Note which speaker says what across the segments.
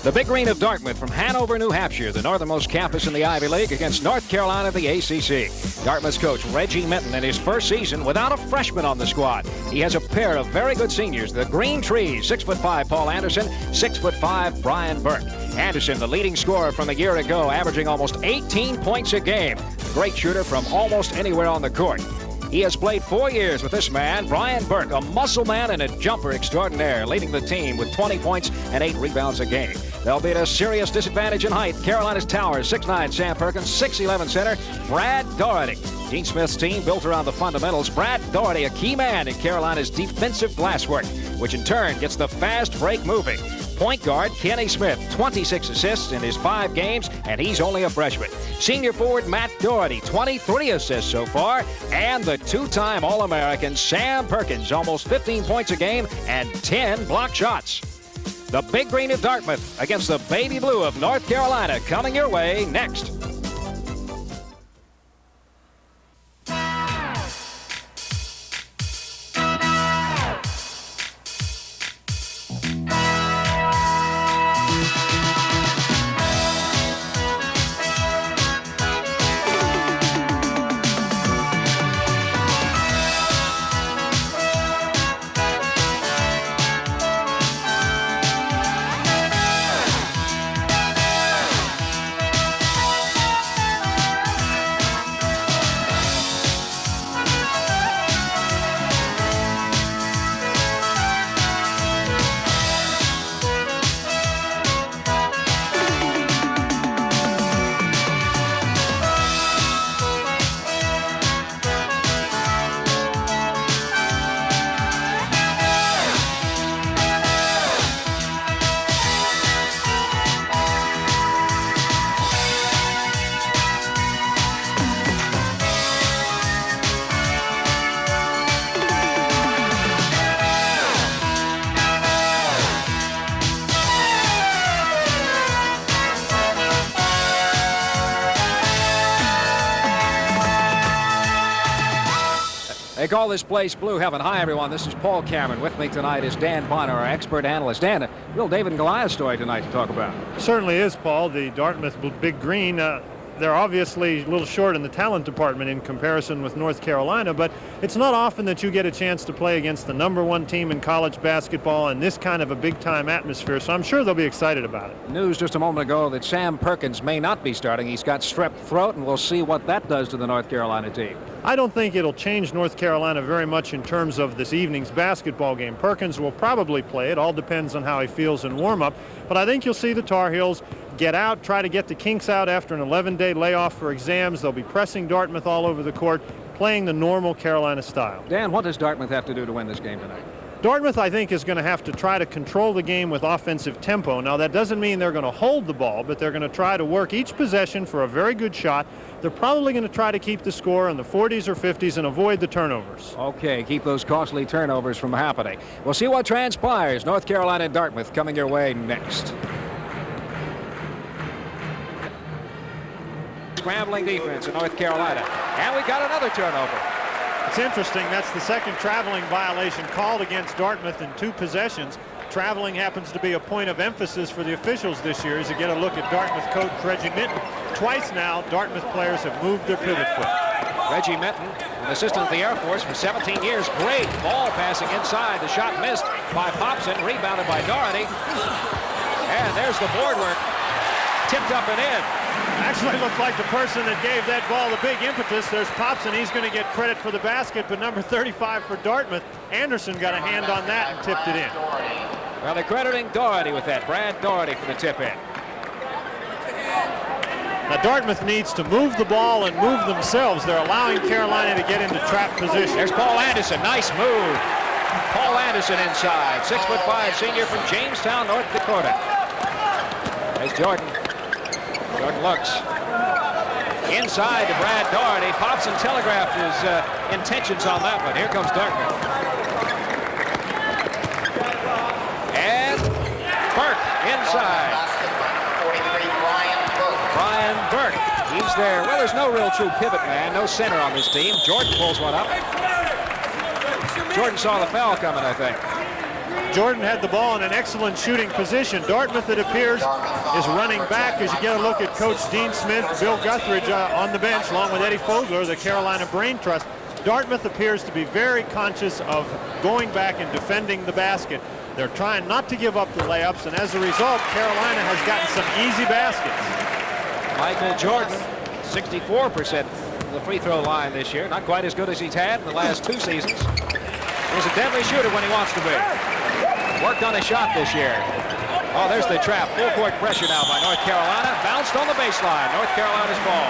Speaker 1: The Big Green of Dartmouth from Hanover, New Hampshire, the northernmost campus in the Ivy League, against North Carolina, the ACC. Dartmouth's coach, Reggie Mitten, in his first season without a freshman on the squad. He has a pair of very good seniors, the Green Trees, 6'5" Paul Anderson, 6'5" Brian Burke. Anderson, the leading scorer from a year ago, averaging almost 18 points a game. Great shooter from almost anywhere on the court. He has played 4 years with this man, Brian Burke, a muscle man and a jumper extraordinaire, leading the team with 20 points and 8 rebounds a game. They'll be at a serious disadvantage in height. Carolina's tower, 6'9", Sam Perkins, 6'11" center, Brad Dougherty. Dean Smith's team built around the fundamentals. Brad Dougherty, a key man in Carolina's defensive glasswork, which in turn gets the fast break moving. Point guard Kenny Smith, 26 assists in his 5 games, and he's only a freshman. Senior forward Matt Dougherty, 23 assists so far, and the two-time All-American Sam Perkins, almost 15 points a game and 10 block shots. The Big Green of Dartmouth against the Baby Blue of North Carolina, coming your way next. They call this place Blue Heaven. Hi, everyone. This is Paul Cameron. With me tonight is Dan Bonner, our expert analyst. Dan, a real David and Goliath story tonight to talk about.
Speaker 2: Certainly is, Paul. The Dartmouth Big Green, they're obviously a little short in the talent department in comparison with North Carolina, but it's not often that you get a chance to play against the #1 team in college basketball in this kind of a big-time atmosphere, so I'm sure they'll be excited about it.
Speaker 1: News just a moment ago that Sam Perkins may not be starting. He's got strep throat, and we'll see what that does to the North Carolina team.
Speaker 2: I don't think it'll change North Carolina very much in terms of this evening's basketball game. Perkins will probably play. It all depends on how he feels in warm-up, but I think you'll see the Tar Heels get out, try to get the kinks out after an 11-day layoff for exams. They'll be pressing Dartmouth all over the court, playing the normal Carolina style.
Speaker 1: Dan, what does Dartmouth have to do to win this game tonight?
Speaker 2: Dartmouth, I think, is going to have to try to control the game with offensive tempo. Now, that doesn't mean they're going to hold the ball, but they're going to try to work each possession for a very good shot. They're probably going to try to keep the score in the 40s or 50s and avoid the turnovers.
Speaker 1: Okay, keep those costly turnovers from happening. We'll see what transpires. North Carolina and Dartmouth coming your way next. Scrambling defense in North Carolina. And we got another turnover.
Speaker 2: It's interesting. That's the second traveling violation called against Dartmouth in 2 possessions. Traveling happens to be a point of emphasis for the officials this year as you get a look at Dartmouth coach Reggie Mitten. Twice now, Dartmouth players have moved their pivot foot.
Speaker 1: Reggie Mitten, an assistant at the Air Force for 17 years. Great ball passing inside. The shot missed by Popson, rebounded by Dougherty. And there's the board work. Tipped up and in.
Speaker 2: Actually looked like the person that gave that ball the big impetus. There's Popson. He's going to get credit for the basket, but number 35 for Dartmouth, Anderson, got a hand on that and tipped it in.
Speaker 1: Well, they're crediting Dougherty with that. Brad Dougherty for the tip in.
Speaker 2: Now, Dartmouth needs to move the ball and move themselves. They're allowing Carolina to get into trap position.
Speaker 1: There's Paul Anderson. Nice move. Paul Anderson inside. 6'5" senior from Jamestown, North Dakota. There's Jordan. Jordan looks inside to Brad Dougherty. Popson telegraphed his intentions on that one. Here comes Dartmouth. And Burke inside. Brian Burke. He's there. Well, there's no real true pivot man, no center on this team. Jordan pulls one up. Jordan saw the foul coming, I think.
Speaker 2: Jordan had the ball in an excellent shooting position. Dartmouth, it appears, is running back as you get a look at Coach Dean Smith, Bill Guthridge on the bench, along with Eddie Fogler, the Carolina Brain Trust. Dartmouth appears to be very conscious of going back and defending the basket. They're trying not to give up the layups, and as a result, Carolina has gotten some easy baskets.
Speaker 1: Michael Jordan, 64% from the free throw line this year. Not quite as good as he's had in the last 2 seasons. He's a deadly shooter when he wants to be. Worked on his shot this year. Oh, there's the trap. Full court pressure now by North Carolina. Bounced on the baseline. North Carolina's ball.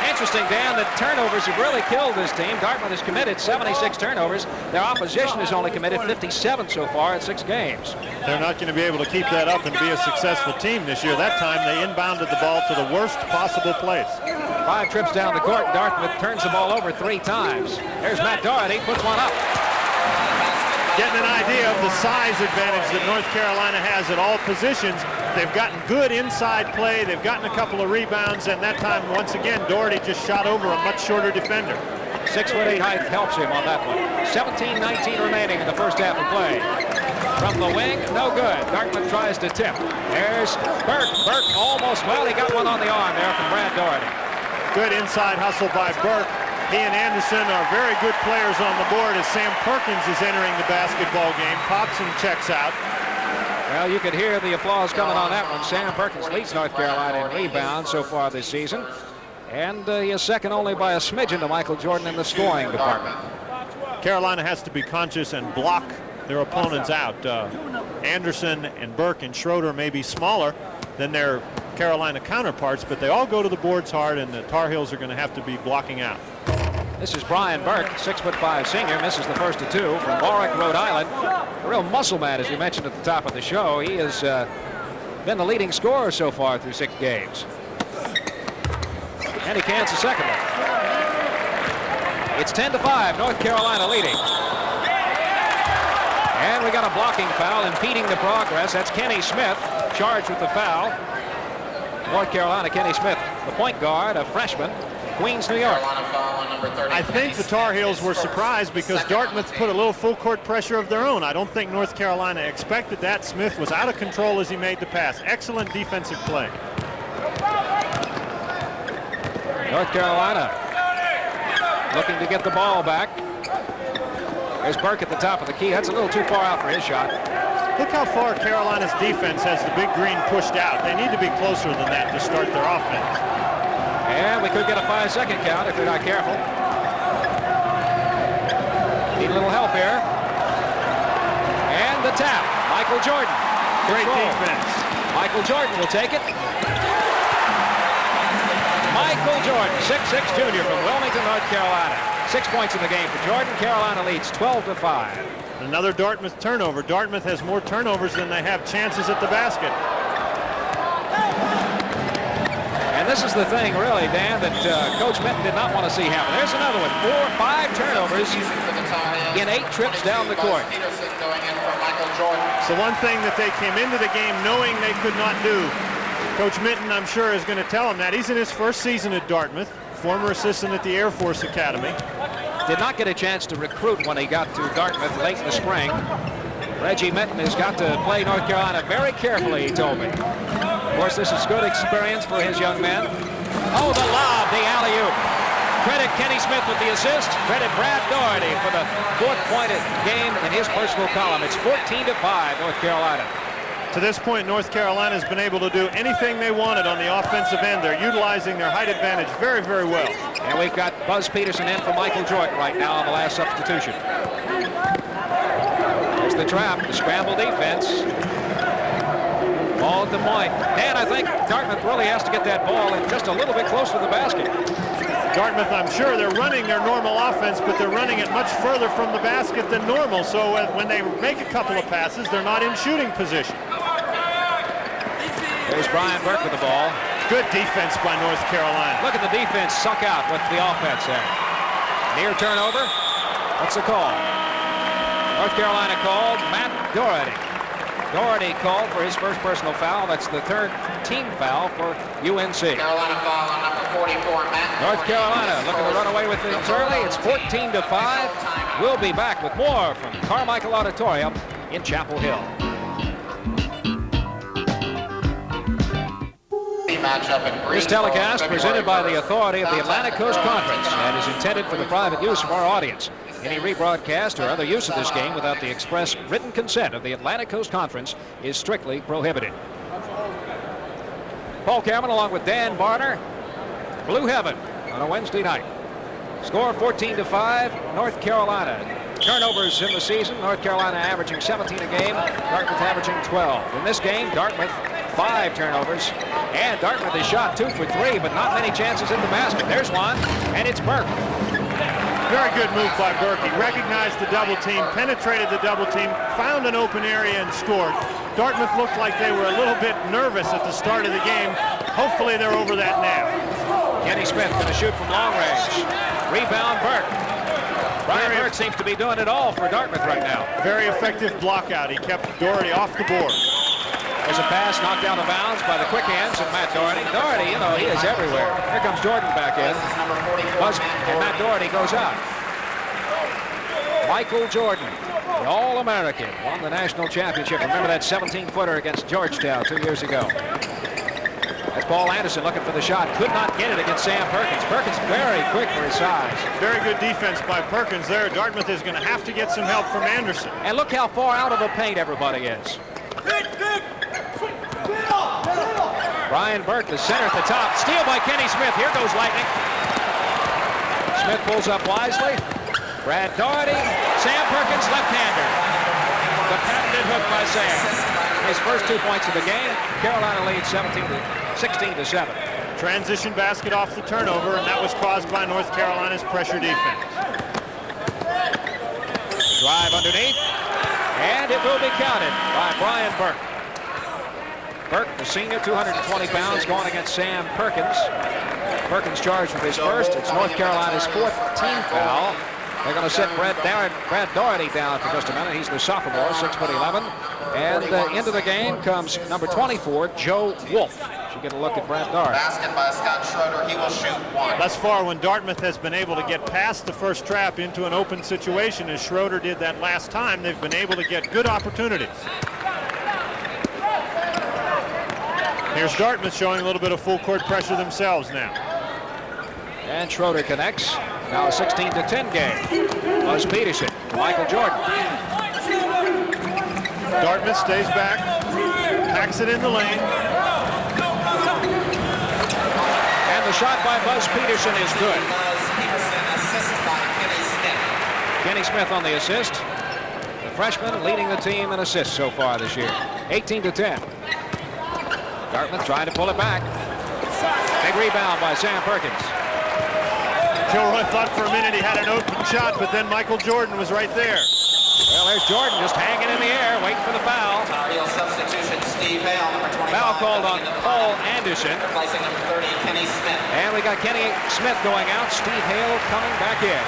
Speaker 1: Interesting, Dan, that turnovers have really killed this team. Dartmouth has committed 76 turnovers. Their opposition has only committed 57 so far in 6 games.
Speaker 2: They're not going to be able to keep that up and be a successful team this year. That time they inbounded the ball to the worst possible place.
Speaker 1: 5 trips down the court. Dartmouth turns the ball over 3 times. There's Matt Dougherty, puts one up.
Speaker 2: Getting an idea of the size advantage that North Carolina has at all positions. They've gotten good inside play. They've gotten a couple of rebounds, and that time, once again, Dougherty just shot over a much shorter defender.
Speaker 1: 6'8" height helps him on that one. 17-19 remaining in the first half of play. From the wing, no good. Dartmouth tries to tip. There's Burke. Burke almost, well, he got one on the arm there from Brad Dougherty.
Speaker 2: Good inside hustle by Burke. He and Anderson are very good players on the board as Sam Perkins is entering the basketball game. Pops and checks out.
Speaker 1: Well, you could hear the applause coming on that one. Sam Perkins leads North Carolina in rebounds so far this season. And he is second only by a smidgen to Michael Jordan in the scoring department.
Speaker 2: Carolina has to be conscious and block their opponents out. Anderson and Burke and Schroeder may be smaller than their Carolina counterparts, but they all go to the boards hard, and the Tar Heels are going to have to be blocking out.
Speaker 1: This is Brian Burke, 6'5" senior, misses the first of 2 from Warwick, Rhode Island. A real muscle man, as we mentioned at the top of the show. He has been the leading scorer so far through 6 games. And he cans the second one. It's 10-5, North Carolina leading. And we got a blocking foul impeding the progress. That's Kenny Smith, charged with the foul. North Carolina, Kenny Smith, the point guard, a freshman, Queens, New York.
Speaker 2: I think the Tar Heels were surprised because Dartmouth put a little full court pressure of their own. I don't think North Carolina expected that. Smith was out of control as he made the pass. Excellent defensive play.
Speaker 1: North Carolina looking to get the ball back. There's Burke at the top of the key. That's a little too far out for his shot.
Speaker 2: Look how far Carolina's defense has the Big Green pushed out. They need to be closer than that to start their offense.
Speaker 1: And we could get a 5-second count if they're not careful. Need a little help here. And the tap. Michael Jordan.
Speaker 2: Great defense.
Speaker 1: Michael Jordan will take it. Michael Jordan, 6'6" junior from Wilmington, North Carolina. 6 points in the game for Jordan. Carolina leads 12-5.
Speaker 2: Another Dartmouth turnover. Dartmouth has more turnovers than they have chances at the basket.
Speaker 1: And this is the thing, really, Dan, that Coach Mitten did not want to see happen. There's another one. 4 or 5 turnovers in 8 trips down the court.
Speaker 2: So one thing that they came into the game knowing they could not do. Coach Mitten, I'm sure, is going to tell him that. He's in his first season at Dartmouth, former assistant at the Air Force Academy.
Speaker 1: Did not get a chance to recruit when he got to Dartmouth late in the spring. Reggie Mitten has got to play North Carolina very carefully, he told me. Of course, this is good experience for his young men. Oh, the lob, the alley-oop. Credit Kenny Smith with the assist. Credit Brad Dougherty for the 4th point game in his personal column. It's 14-5, North Carolina.
Speaker 2: To this point, North Carolina has been able to do anything they wanted on the offensive end. They're utilizing their height advantage very, very well.
Speaker 1: And we've got Buzz Peterson in for Michael Jordan right now on the last substitution. There's the trap, the scramble defense. Ball at the point. Dan, I think Dartmouth really has to get that ball in just a little bit closer to the basket.
Speaker 2: Dartmouth, I'm sure they're running their normal offense, but they're running it much further from the basket than normal. So when they make a couple of passes, they're not in shooting position.
Speaker 1: There's Brian Burke with the ball.
Speaker 2: Good defense by North Carolina.
Speaker 1: Look at the defense suck out with the offense there. Near turnover. What's the call? North Carolina called Matt Dougherty. Dougherty called for his first personal foul. That's the 3rd team foul for UNC.
Speaker 3: Carolina foul on number 44, Matt.
Speaker 1: North Carolina looking to run away with things early. It's 14-5. We'll be back with more from Carmichael Auditorium in Chapel Hill. This telecast presented by the authority of the Atlantic Coast Conference and is intended for the private use of our audience. Any rebroadcast or other use of this game without the express written consent of the Atlantic Coast Conference is strictly prohibited. Paul Cameron along with Dan Barner, Blue Heaven on a Wednesday night. Score 14-5, North Carolina. Turnovers in the season, North Carolina averaging 17 a game, Dartmouth averaging 12. In this game, Dartmouth 5 turnovers, and Dartmouth has shot 2 for 3, but not many chances in the basket. There's one, and it's Burke.
Speaker 2: Very good move by Burke. He recognized the double team, penetrated the double team, found an open area and scored. Dartmouth looked like they were a little bit nervous at the start of the game. Hopefully they're over that now.
Speaker 1: Kenny Smith going to shoot from long range. Rebound Burke. Brian Burke seems to be doing it all for Dartmouth right now.
Speaker 2: Very effective block out. He kept Dougherty off the board.
Speaker 1: There's a pass knocked down of bounds by the quick hands of Matt Dougherty. Dougherty, you know, he is everywhere. Here comes Jordan back in. And Matt Dougherty goes out. Michael Jordan, the All-American, won the national championship. Remember that 17-footer against Georgetown 2 years ago. That's Paul Anderson looking for the shot. Could not get it against Sam Perkins. Perkins very quick for his size.
Speaker 2: Very good defense by Perkins there. Dartmouth is going to have to get some help from Anderson.
Speaker 1: And look how far out of the paint everybody is. Brian Burke, the center at the top. Steal by Kenny Smith. Here goes Lightning. Smith pulls up wisely. Brad Dougherty. Sam Perkins, left-hander. The patented hook by Sam. His first 2 points of the game. Carolina leads 16-7.
Speaker 2: Transition basket off the turnover, and that was caused by North Carolina's pressure defense.
Speaker 1: Drive underneath, and it will be counted by Brian Burke. Burke, the senior, 220 pounds, going against Sam Perkins. Perkins charged with his first. It's North Carolina's 4th team foul. They're going to set Brad Dougherty down for just a minute. He's the sophomore, 6'11". And into the game comes number 24, Joe Wolf. You get a look at Brad Dougherty.
Speaker 3: Basket by Scott Schroeder. He will shoot 1.
Speaker 2: Thus far, when Dartmouth has been able to get past the first trap into an open situation, as Schroeder did that last time, they've been able to get good opportunities. Here's Dartmouth showing a little bit of full court pressure themselves now.
Speaker 1: And Schroeder connects. Now a 16-10 game. Buzz Peterson, Michael Jordan.
Speaker 2: Dartmouth stays back, packs it in the lane.
Speaker 1: And the shot by Buzz Peterson is good. Kenny Smith on the assist. The freshman leading the team in assists so far this year. 18-10. Dartmouth trying to pull it back. Big rebound by Sam Perkins.
Speaker 2: Kilroy thought for a minute he had an open shot, but then Michael Jordan was right there.
Speaker 1: Well, there's Jordan just hanging in the air, waiting for the foul.
Speaker 3: Substitution, Steve Hale, number 25.
Speaker 1: Foul called on Paul Anderson.
Speaker 3: Replacing number 30, Kenny Smith.
Speaker 1: And we got Kenny Smith going out. Steve Hale coming back in.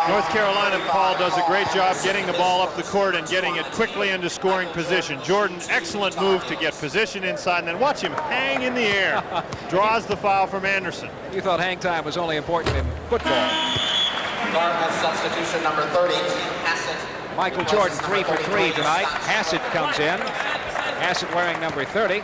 Speaker 2: North Carolina, Paul, does a great job getting the ball up the court and getting it quickly into scoring position. Jordan, excellent move to get position inside, and then watch him hang in the air. Draws the foul from Anderson.
Speaker 1: You thought hang time was only important in football.
Speaker 3: Dartmouth substitution number 30, Hassett.
Speaker 1: Michael Jordan 3 for 3 tonight. Hassett comes in. Hassett wearing number 30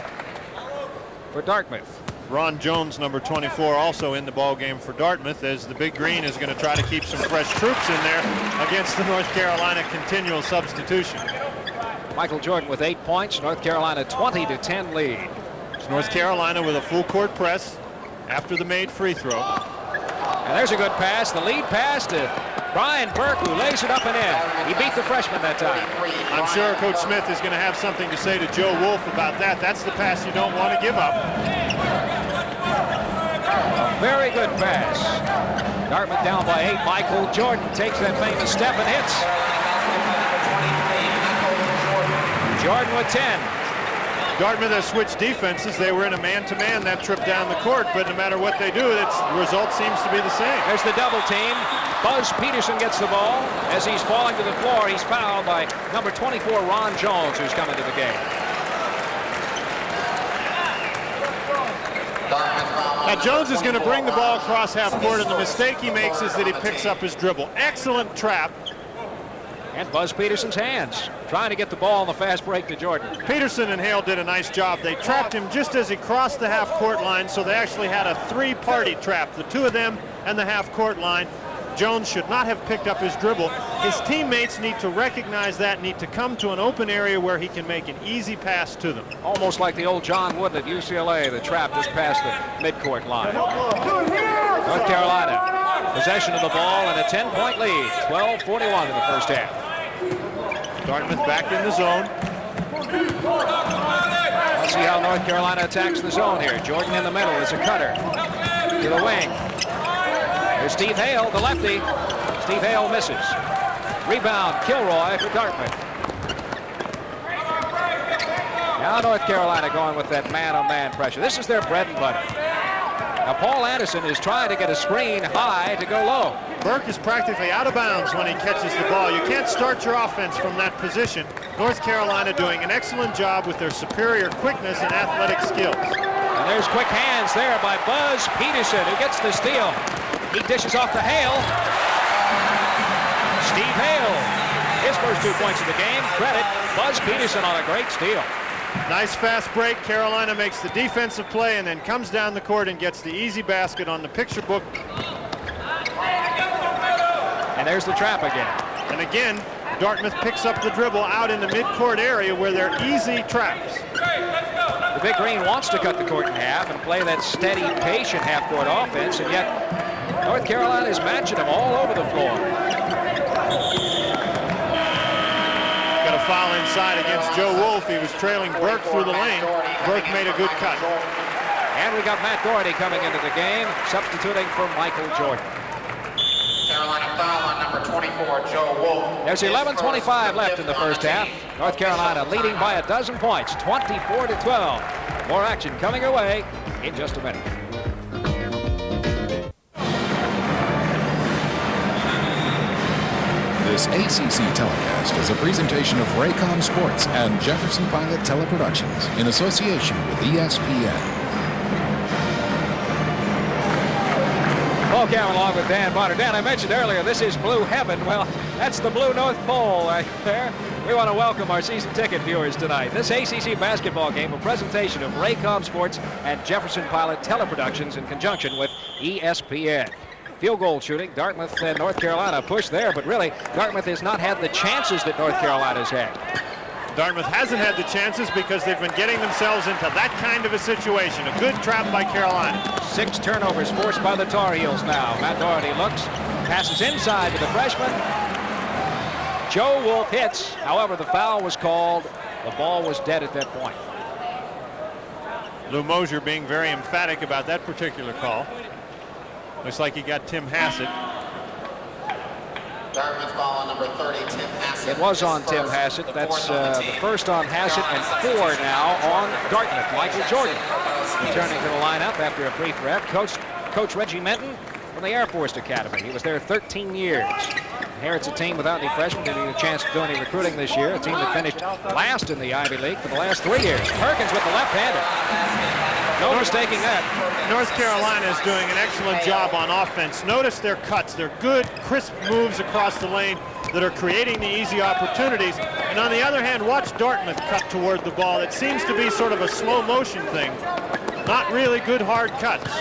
Speaker 1: for Dartmouth.
Speaker 2: Ron Jones, number 24, also in the ball game for Dartmouth, as the Big Green is going to try to keep some fresh troops in there against the North Carolina continual substitution.
Speaker 1: Michael Jordan with 8 points. North Carolina 20-10 lead.
Speaker 2: It's North Carolina with a full court press after the made free throw.
Speaker 1: And there's a good pass. The lead pass to Brian Burke, who lays it up and in. He beat the freshman that time.
Speaker 2: I'm sure Coach Smith is going to have something to say to Joe Wolf about that. That's the pass you don't want to give up.
Speaker 1: A very good pass. Dartmouth down by 8. Michael Jordan takes that famous step and hits. Jordan with 10.
Speaker 2: Dartmouth has switched defenses. They were in a man-to-man that trip down the court, but no matter what they do, the result seems to be the same.
Speaker 1: There's the double team. Buzz Peterson gets the ball. As he's falling to the floor, he's fouled by number 24, Ron Jones, who's come into the game.
Speaker 2: Now Jones is going to bring the ball across half court, and the mistake he makes is that he picks up his dribble. Excellent trap.
Speaker 1: And Buzz Peterson's hands, trying to get the ball on the fast break to Jordan.
Speaker 2: Peterson and Hale did a nice job. They trapped him just as he crossed the half-court line, so they actually had a three-party trap, the two of them and the half-court line. Jones should not have picked up his dribble. His teammates need to recognize that, need to come to an open area where he can make an easy pass to them.
Speaker 1: Almost like the old John Wooden at UCLA, the trap just past the midcourt line. North Carolina, possession of the ball and a 10-point lead, 12:41 in the first half.
Speaker 2: Dartmouth back in the zone.
Speaker 1: Let's see how North Carolina attacks the zone here. Jordan in the middle is a cutter to the wing. There's Steve Hale, the lefty. Steve Hale misses. Rebound, Kilroy for Dartmouth. Now North Carolina going with that man-on-man pressure. This is their bread and butter. Now Paul Anderson is trying to get a screen high to go low.
Speaker 2: Burke is practically out of bounds when he catches the ball. You can't start your offense from that position. North Carolina doing an excellent job with their superior quickness and athletic skills.
Speaker 1: And there's quick hands there by Buzz Peterson, who gets the steal. He dishes off to Hale. Steve Hale, his first 2 points of the game. Credit Buzz Peterson on a great steal.
Speaker 2: Nice fast break. Carolina makes the defensive play and then comes down the court and gets the easy basket on the picture book.
Speaker 1: And there's the trap again.
Speaker 2: And again, Dartmouth picks up the dribble out in the midcourt area where they're easy traps.
Speaker 1: The Big Green wants to cut the court in half and play that steady, patient half-court offense, and yet North Carolina is matching them all over the floor.
Speaker 2: Got a foul inside against Joe Wolf. He was trailing Burke through the lane. Burke made a good cut.
Speaker 1: And we got Matt Dougherty coming into the game, substituting for Michael Jordan.
Speaker 3: Carolina foul on number 24, Joe Wolf.
Speaker 1: There's 11:25 left in the first half. North Carolina leading by a dozen points, 24-12. More action coming away in just a minute.
Speaker 4: This ACC telecast is a presentation of Raycom Sports and Jefferson Pilot Teleproductions in association with ESPN.
Speaker 1: Paul Cameron along with Dan Bonner. Dan, I mentioned earlier, this is Blue Heaven. Well, that's the Blue North Pole right there. We want to welcome our season ticket viewers tonight. This ACC basketball game, a presentation of Raycom Sports and Jefferson Pilot Teleproductions in conjunction with ESPN. Field goal shooting, Dartmouth and North Carolina push there, but really, Dartmouth has not had the chances that North Carolina's had.
Speaker 2: Dartmouth hasn't had the chances because they've been getting themselves into that kind of a situation. A good trap by Carolina.
Speaker 1: 6 turnovers forced by the Tar Heels now. Matt Dougherty looks, passes inside to the freshman. Joe Wolf hits. However, the foul was called. The ball was dead at that point.
Speaker 2: Lou Mosier being very emphatic about that particular call. Looks like he got Tim Hassett.
Speaker 3: Dartmouth foul on number 30, Tim Hassett.
Speaker 1: It was on Tim Hassett. That's the first on Hassett and 4 now on Dartmouth. Michael Jordan returning to the lineup after a brief rep. Coach Reggie Mitten from the Air Force Academy. He was there 13 years. Inherits a team without any freshmen. Didn't get a chance to do any recruiting this year. A team that finished last in the Ivy League for the last 3 years. Perkins with the left-hander. No mistaking that.
Speaker 2: North Carolina is doing an excellent job on offense. Notice their cuts. They're good, crisp moves across the lane that are creating the easy opportunities. And on the other hand, watch Dartmouth cut toward the ball. It seems to be sort of a slow motion thing. Not really good hard cuts.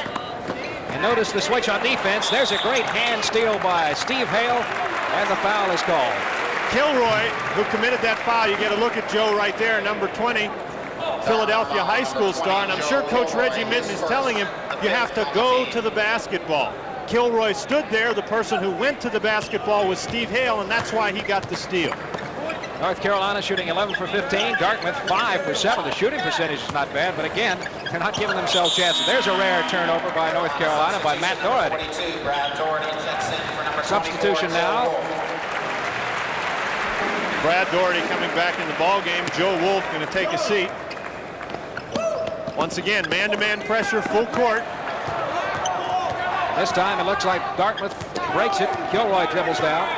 Speaker 1: And notice the switch on defense. There's a great hand steal by Steve Hale, and the foul is called.
Speaker 2: Kilroy, who committed that foul, you get a look at Joe right there, number 20. Philadelphia high school star, and I'm sure Coach Reggie Mitten is telling him you have to go to the basketball. Kilroy stood there. The person who went to the basketball was Steve Hale, and that's why he got the steal.
Speaker 1: North Carolina shooting 11 for 15. Dartmouth 5 for 7. The shooting percentage is not bad, but again, they're not giving themselves chances. There's a rare turnover by North Carolina by Matt Dougherty. Substitution now.
Speaker 2: Brad Dougherty coming back in the ball game. Joe Wolf going to take a seat. Once again, man-to-man pressure, full court.
Speaker 1: This time it looks like Dartmouth breaks it. Kilroy dribbles down.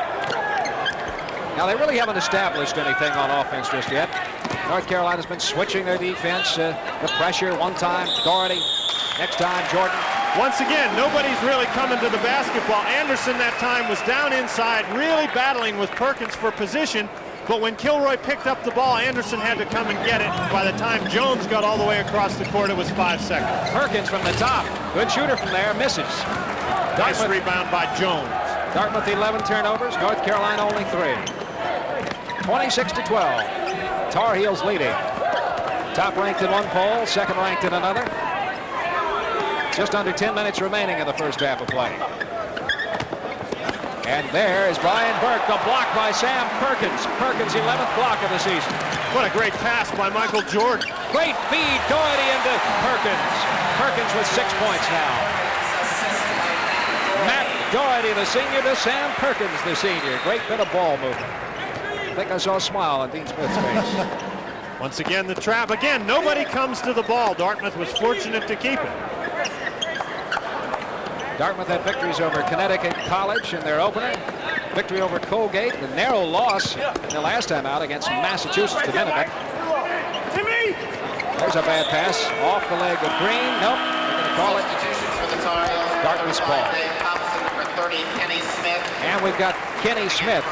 Speaker 1: Now they really haven't established anything on offense just yet. North Carolina's been switching their defense. The pressure one time, Dougherty. Next time, Jordan.
Speaker 2: Once again, nobody's really coming to the basketball. Anderson that time was down inside, really battling with Perkins for position. But when Kilroy picked up the ball, Anderson had to come and get it. By the time Jones got all the way across the court, it was 5 seconds.
Speaker 1: Perkins from the top. Good shooter from there, misses.
Speaker 2: Nice rebound by Jones.
Speaker 1: Dartmouth 11 turnovers, North Carolina only 3. 26-12. Tar Heels leading. Top ranked in one poll, second ranked in another. Just under 10 minutes remaining in the first half of play. And there is Brian Burke, the block by Sam Perkins. Perkins' 11th block of the season.
Speaker 2: What a great pass by Michael Jordan.
Speaker 1: Great feed, Dougherty into Perkins. Perkins with 6 points now. Matt Dougherty, the senior, to Sam Perkins, the senior. Great bit of ball movement. I think I saw a smile on Dean Smith's face.
Speaker 2: Once again, the trap. Again, nobody comes to the ball. Dartmouth was fortunate to keep it.
Speaker 1: Dartmouth had victories over Connecticut College in their opener. Victory over Colgate. The narrow loss the last time out against Massachusetts to Minutemen. There's a bad pass off the leg of Green. Nope, they're going to call it Dartmouth's ball. And we've got Kenny Smith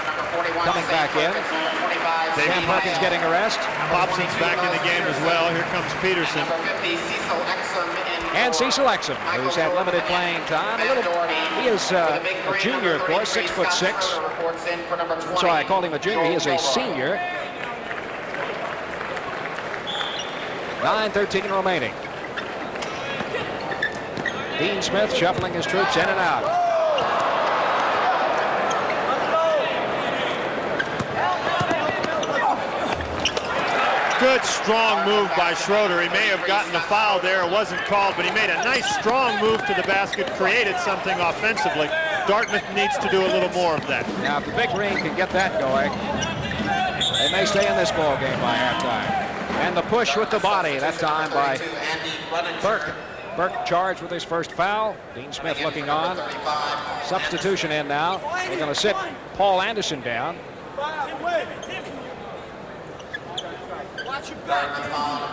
Speaker 1: coming back in. Sam Perkins getting a rest.
Speaker 2: Hobson's back in the game as well. Here comes Peterson.
Speaker 1: And Cecil Exum, who's had limited playing time. He is a junior, of course, 6'6". I'm sorry, I called him a junior. He is a senior. 9:13 remaining. Dean Smith shuffling his troops in and out.
Speaker 2: Good strong move by Schroeder. He may have gotten a foul there. It wasn't called, but he made a nice strong move to the basket, created something offensively. Dartmouth needs to do a little more of that.
Speaker 1: Now, if the Big Green can get that going, they may stay in this ball game by halftime. And the push with the body, that time by Burke. Burke charged with his first foul. Dean Smith looking on. Substitution in now. They're going to sit Paul Anderson down.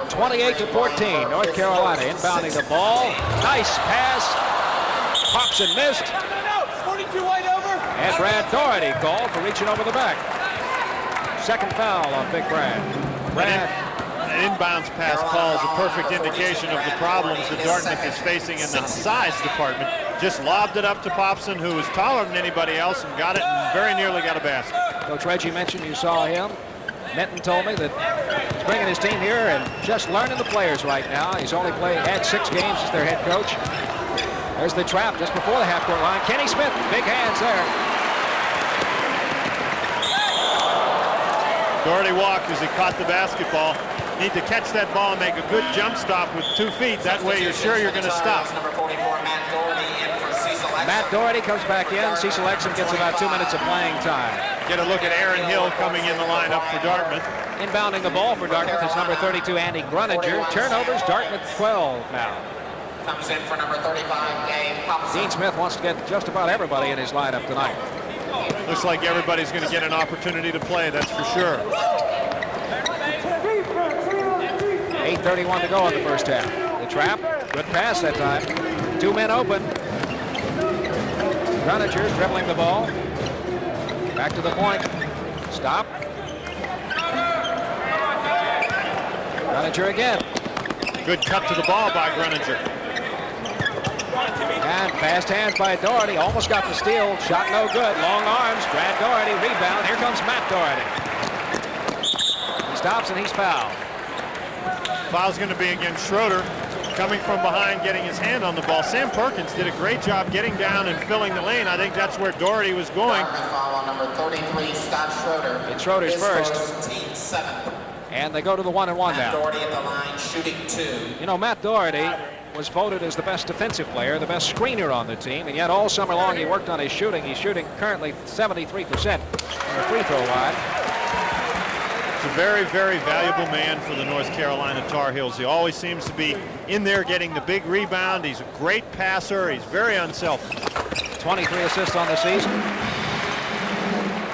Speaker 1: 28-14, North Carolina inbounding the ball. Nice pass. Hobson missed. And Brad Dougherty called for reaching over the back. Second foul on Big Brad.
Speaker 2: An inbounds pass call is a perfect indication of the problems that Dartmouth is facing in the size department. Just lobbed it up to Popson, who was taller than anybody else, and got it and very nearly got a basket.
Speaker 1: Coach Reggie mentioned you saw him. Mitten told me that he's bringing his team here and just learning the players right now. He's only had 6 games as their head coach. There's the trap just before the half-court line. Kenny Smith, big hands there.
Speaker 2: Dougherty walked as he caught the basketball. Need to catch that ball and make a good jump stop with 2 feet. That way you're sure you're going to stop.
Speaker 1: Matt Dougherty comes back in. Cecil Exum gets about 2 minutes of playing time.
Speaker 2: Get a look at Aaron Hill coming in the lineup for Dartmouth.
Speaker 1: Inbounding the ball for Dartmouth is number 32, Andy Gruninger. Turnovers, Dartmouth 12 now.
Speaker 3: Comes in for number 35, Dave Hobson.
Speaker 1: Dean Smith wants to get just about everybody in his lineup tonight.
Speaker 2: Looks like everybody's going to get an opportunity to play, that's for sure.
Speaker 1: 8:31 to go in the first half. The trap, good pass that time. 2 men open. Gruninger dribbling the ball. Back to the point. Stop. Gruninger again.
Speaker 2: Good cut to the ball by Gruninger.
Speaker 1: And fast hands by Dougherty. Almost got the steal. Shot no good. Long arms. Brad Dougherty. Rebound. Here comes Matt Dougherty. He stops and he's fouled.
Speaker 2: Foul's going to be against Schroeder. Coming from behind, getting his hand on the ball. Sam Perkins did a great job getting down and filling the lane. I think that's where Dougherty was going.
Speaker 3: Foul on number 33, Scott Schroeder.
Speaker 1: It's Schroeder's first.
Speaker 3: Team 7.
Speaker 1: And they go to the 1-and-1 now.
Speaker 3: Dougherty at the line, shooting 2.
Speaker 1: You know, Matt Dougherty was voted as the best defensive player, the best screener on the team, and yet all summer long he worked on his shooting. He's shooting currently 73% on the free throw line.
Speaker 2: He's a very, very valuable man for the North Carolina Tar Heels. He always seems to be in there getting the big rebound. He's a great passer. He's very unselfish.
Speaker 1: 23 assists on the season.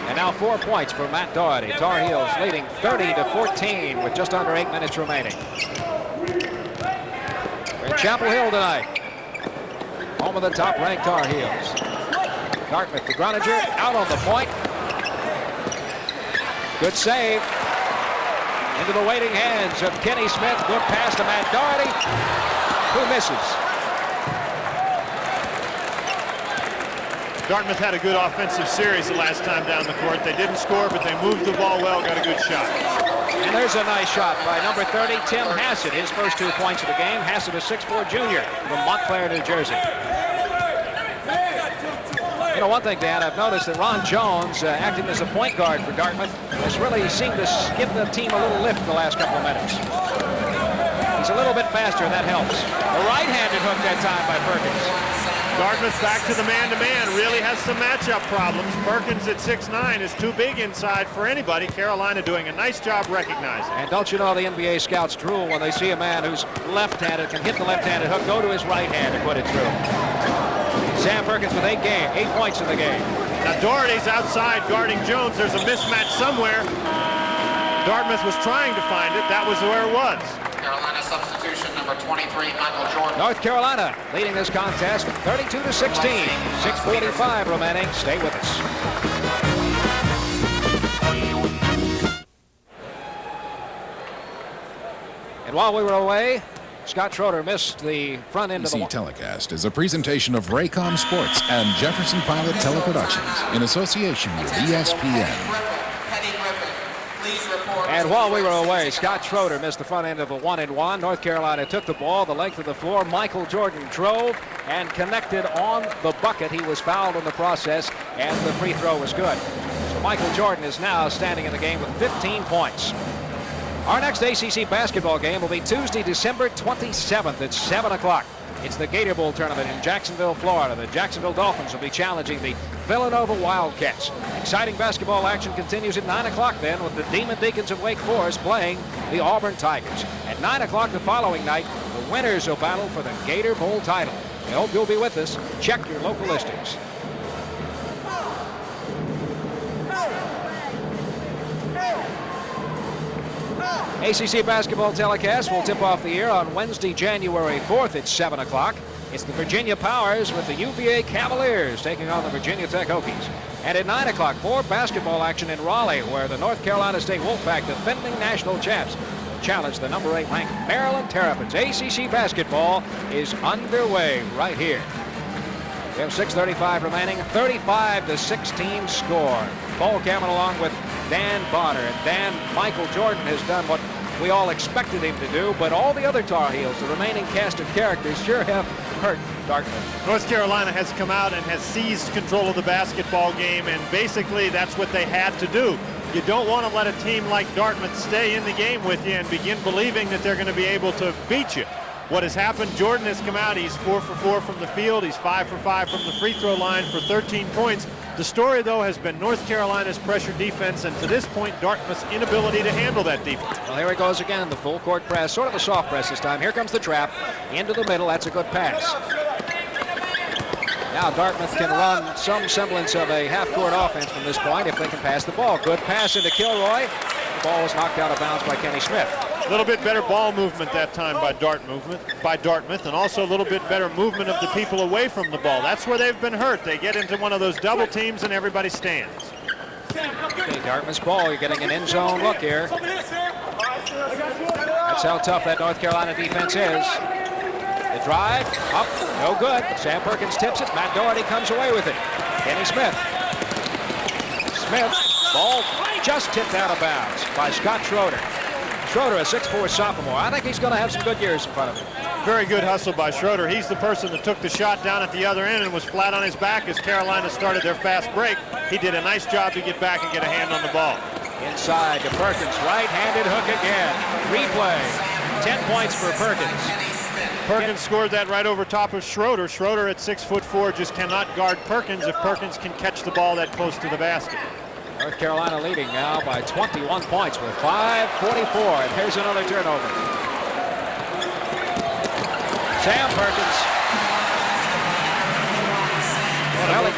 Speaker 1: And now 4 points for Matt Dougherty. Tar Heels leading 30-14 with just under 8 minutes remaining. We're in Chapel Hill tonight. home of the top-ranked Tar Heels. Dartmouth, the Gruninger, out on the point. Good save. Into the waiting hands of Kenny Smith. Good pass to Matt Dougherty, who misses.
Speaker 2: Dartmouth had a good offensive series the last time down the court. They didn't score, but they moved the ball well, got a good shot.
Speaker 1: And there's a nice shot by number 30, Tim Hassett. His first 2 points of the game. Hassett, a 6'4" junior from Montclair, New Jersey. You know, one thing, Dan, I've noticed that Ron Jones, acting as a point guard for Dartmouth, has really seemed to give the team a little lift the last couple of minutes. He's a little bit faster, and that helps. A right-handed hook that time by Perkins.
Speaker 2: Dartmouth back to the man-to-man, really has some matchup problems. Perkins at 6'9" is too big inside for anybody. Carolina doing a nice job recognizing.
Speaker 1: And don't you know the NBA scouts drool when they see a man who's left-handed, can hit the left-handed hook, go to his right hand and put it through. Sam Perkins with 8 points in the game.
Speaker 2: Now Dougherty's outside guarding Jones. There's a mismatch somewhere. Dartmouth was trying to find it. That was where it was.
Speaker 3: Carolina substitution, number 23, Michael Jordan.
Speaker 1: North Carolina leading this contest 32-16. 6:45 remaining. Stay with us. And while we were away, Scott Schroeder missed the front end of the
Speaker 4: telecast is a presentation of Raycom Sports and Jefferson Pilot Teleproductions in association with ESPN.
Speaker 1: And while we were away, Scott Schroeder missed the front end of a 1-and-1. North Carolina took the ball the length of the floor. Michael Jordan drove and connected on the bucket. He was fouled in the process, and the free throw was good. So Michael Jordan is now standing in the game with 15 points. Our next ACC basketball game will be Tuesday, December 27th at 7 o'clock. It's the Gator Bowl tournament in Jacksonville, Florida. The Jacksonville Dolphins will be challenging the Villanova Wildcats. Exciting basketball action continues at 9 o'clock then with the Demon Deacons of Wake Forest playing the Auburn Tigers. At 9 o'clock the following night, the winners will battle for the Gator Bowl title. I hope you'll be with us. Check your local listings. ACC basketball telecast will tip off the air on Wednesday, January 4th at 7 o'clock. It's the Virginia Powers with the UVA Cavaliers taking on the Virginia Tech Hokies. And at 9 o'clock, more basketball action in Raleigh, where the North Carolina State Wolfpack, defending national champs, challenge the number 8 ranked Maryland Terrapins. ACC basketball is underway right here. We have 6:35 remaining, 35-16 score. Paul Cameron along with Dan Bonner. And Dan, Michael Jordan has done what we all expected him to do, but all the other Tar Heels, the remaining cast of characters, sure have hurt Dartmouth.
Speaker 2: North Carolina has come out and has seized control of the basketball game, and basically that's what they had to do. You don't want to let a team like Dartmouth stay in the game with you and begin believing that they're going to be able to beat you. What has happened, Jordan has come out, he's 4 for 4 from the field, he's 5 for 5 from the free throw line for 13 points. The story, though, has been North Carolina's pressure defense, and to this point, Dartmouth's inability to handle that defense.
Speaker 1: Well, here he goes again, the full court press, sort of a soft press this time. Here comes the trap, into the middle, that's a good pass. Now Dartmouth can run some semblance of a half-court offense from this point if they can pass the ball. Good pass into Kilroy. The ball was knocked out of bounds by Kenny Smith.
Speaker 2: A little bit better ball movement that time by Dartmouth, and also a little bit better movement of the people away from the ball. That's where they've been hurt. They get into one of those double teams and everybody stands.
Speaker 1: Okay, Dartmouth's ball, you're getting an end zone look here. That's how tough that North Carolina defense is. The drive, up, no good. Sam Perkins tips it, Matt Dougherty comes away with it. Kenny Smith. Ball just tipped out of bounds by Scott Schroeder. Schroeder, a 6'4" sophomore. I think he's going to have some good years in front of him.
Speaker 2: Very good hustle by Schroeder. He's the person that took the shot down at the other end and was flat on his back as Carolina started their fast break. He did a nice job to get back and get a hand on the ball.
Speaker 1: Inside to Perkins, right-handed hook again. Replay, 10 points for Perkins.
Speaker 2: Perkins scored that right over top of Schroeder. Schroeder at 6'4" just cannot guard Perkins if Perkins can catch the ball that close to the basket.
Speaker 1: North Carolina leading now by 21 points with 5:44, and here's another turnover. Sam Perkins. Well, he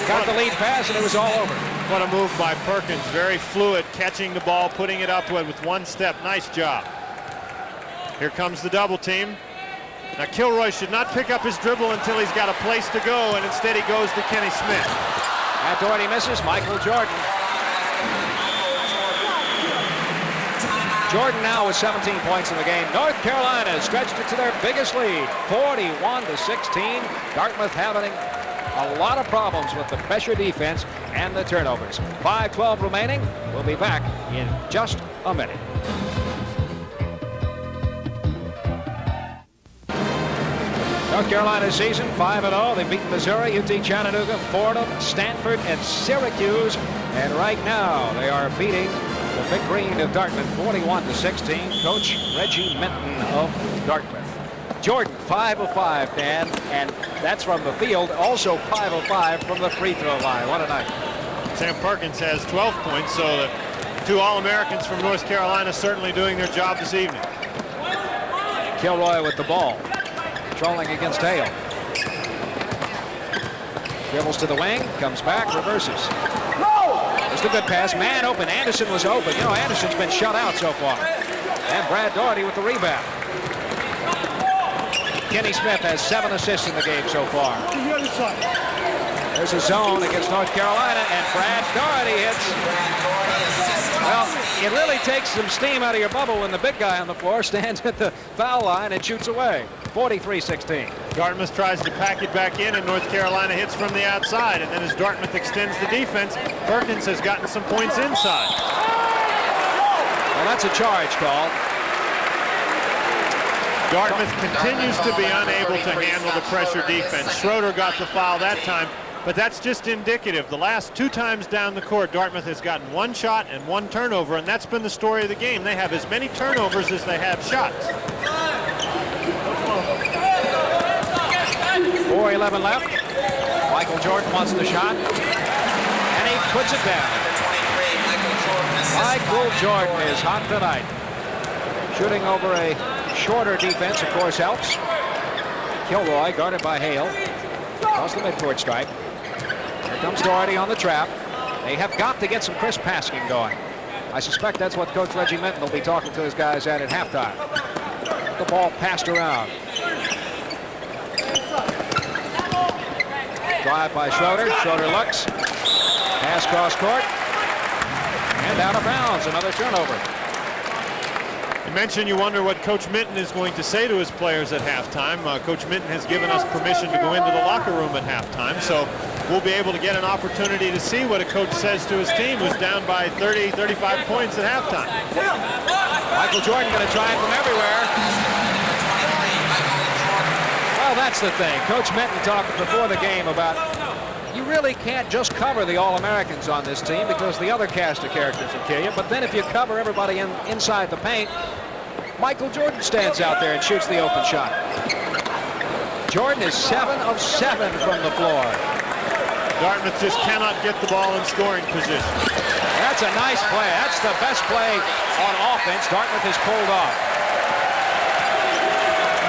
Speaker 1: got the lead pass, and it was all over.
Speaker 2: What a move by Perkins. Very fluid, catching the ball, putting it up with one step. Nice job. Here comes the double team. Now Kilroy should not pick up his dribble until he's got a place to go, and instead he goes to Kenny Smith.
Speaker 1: And Dougherty misses. Michael Jordan. Jordan now with 17 points in the game. North Carolina stretched it to their biggest lead, 41-16. Dartmouth having a lot of problems with the pressure defense and the turnovers. 5:12 remaining. We'll be back in just a minute. North Carolina's season 5-0. They've beaten Missouri, UT Chattanooga, Fordham, Stanford, and Syracuse. And right now they are beating the Big Green of Dartmouth 41-16. Coach Reggie Mitten of Dartmouth. Jordan 5 of 5, Dan, and that's from the field. Also 5 of 5 from the free throw line. What a night.
Speaker 2: Sam Perkins has 12 points, so the two All-Americans from North Carolina certainly doing their job this evening.
Speaker 1: Kilroy with the ball. Trolling against Hale. Dribbles to the wing, comes back, reverses. There's the good pass. Man open. Anderson was open. You know, Anderson's been shut out so far. And Brad Dougherty with the rebound. Kenny Smith has 7 assists in the game so far. There's a zone against North Carolina, and Brad Dougherty hits. Well, it really takes some steam out of your bubble when the big guy on the floor stands at the foul line and shoots away. 43-16.
Speaker 2: Dartmouth tries to pack it back in, and North Carolina hits from the outside. And then as Dartmouth extends the defense, Perkins has gotten some points inside.
Speaker 1: Well, that's a charge call.
Speaker 2: Dartmouth continues to be unable to handle the pressure defense. Schroeder got the foul that time, but that's just indicative. The last 2 times down the court, Dartmouth has gotten 1 shot and 1 turnover, and that's been the story of the game. They have as many turnovers as they have shots.
Speaker 1: 4:11 left. Michael Jordan wants the shot, and he puts it down. Michael Jordan is hot tonight. Shooting over a shorter defense, of course, helps. Kilroy guarded by Hale. Across the midcourt stripe. Here comes Dougherty on the trap. They have got to get some crisp passing going. I suspect that's what Coach Reggie Mitten will be talking to his guys at halftime. The ball passed around. Drive by Schroeder. Schroeder looks. Pass cross court. And out of bounds. Another turnover.
Speaker 2: You mentioned you wonder what Coach Mitten is going to say to his players at halftime. Coach Mitten has given us permission to go into the locker room at halftime, so we'll be able to get an opportunity to see what a coach says to his team who's down by 30, 35 points at halftime.
Speaker 1: Michael Jordan going to try it from everywhere. Well, that's the thing. Coach Mitten talked before the game about you really can't just cover the All-Americans on this team because the other cast of characters will kill you. But then if you cover everybody inside the paint, Michael Jordan stands out there and shoots the open shot. Jordan is 7 of 7 from the floor.
Speaker 2: Dartmouth just cannot get the ball in scoring position.
Speaker 1: That's a nice play. That's the best play on offense Dartmouth has pulled off.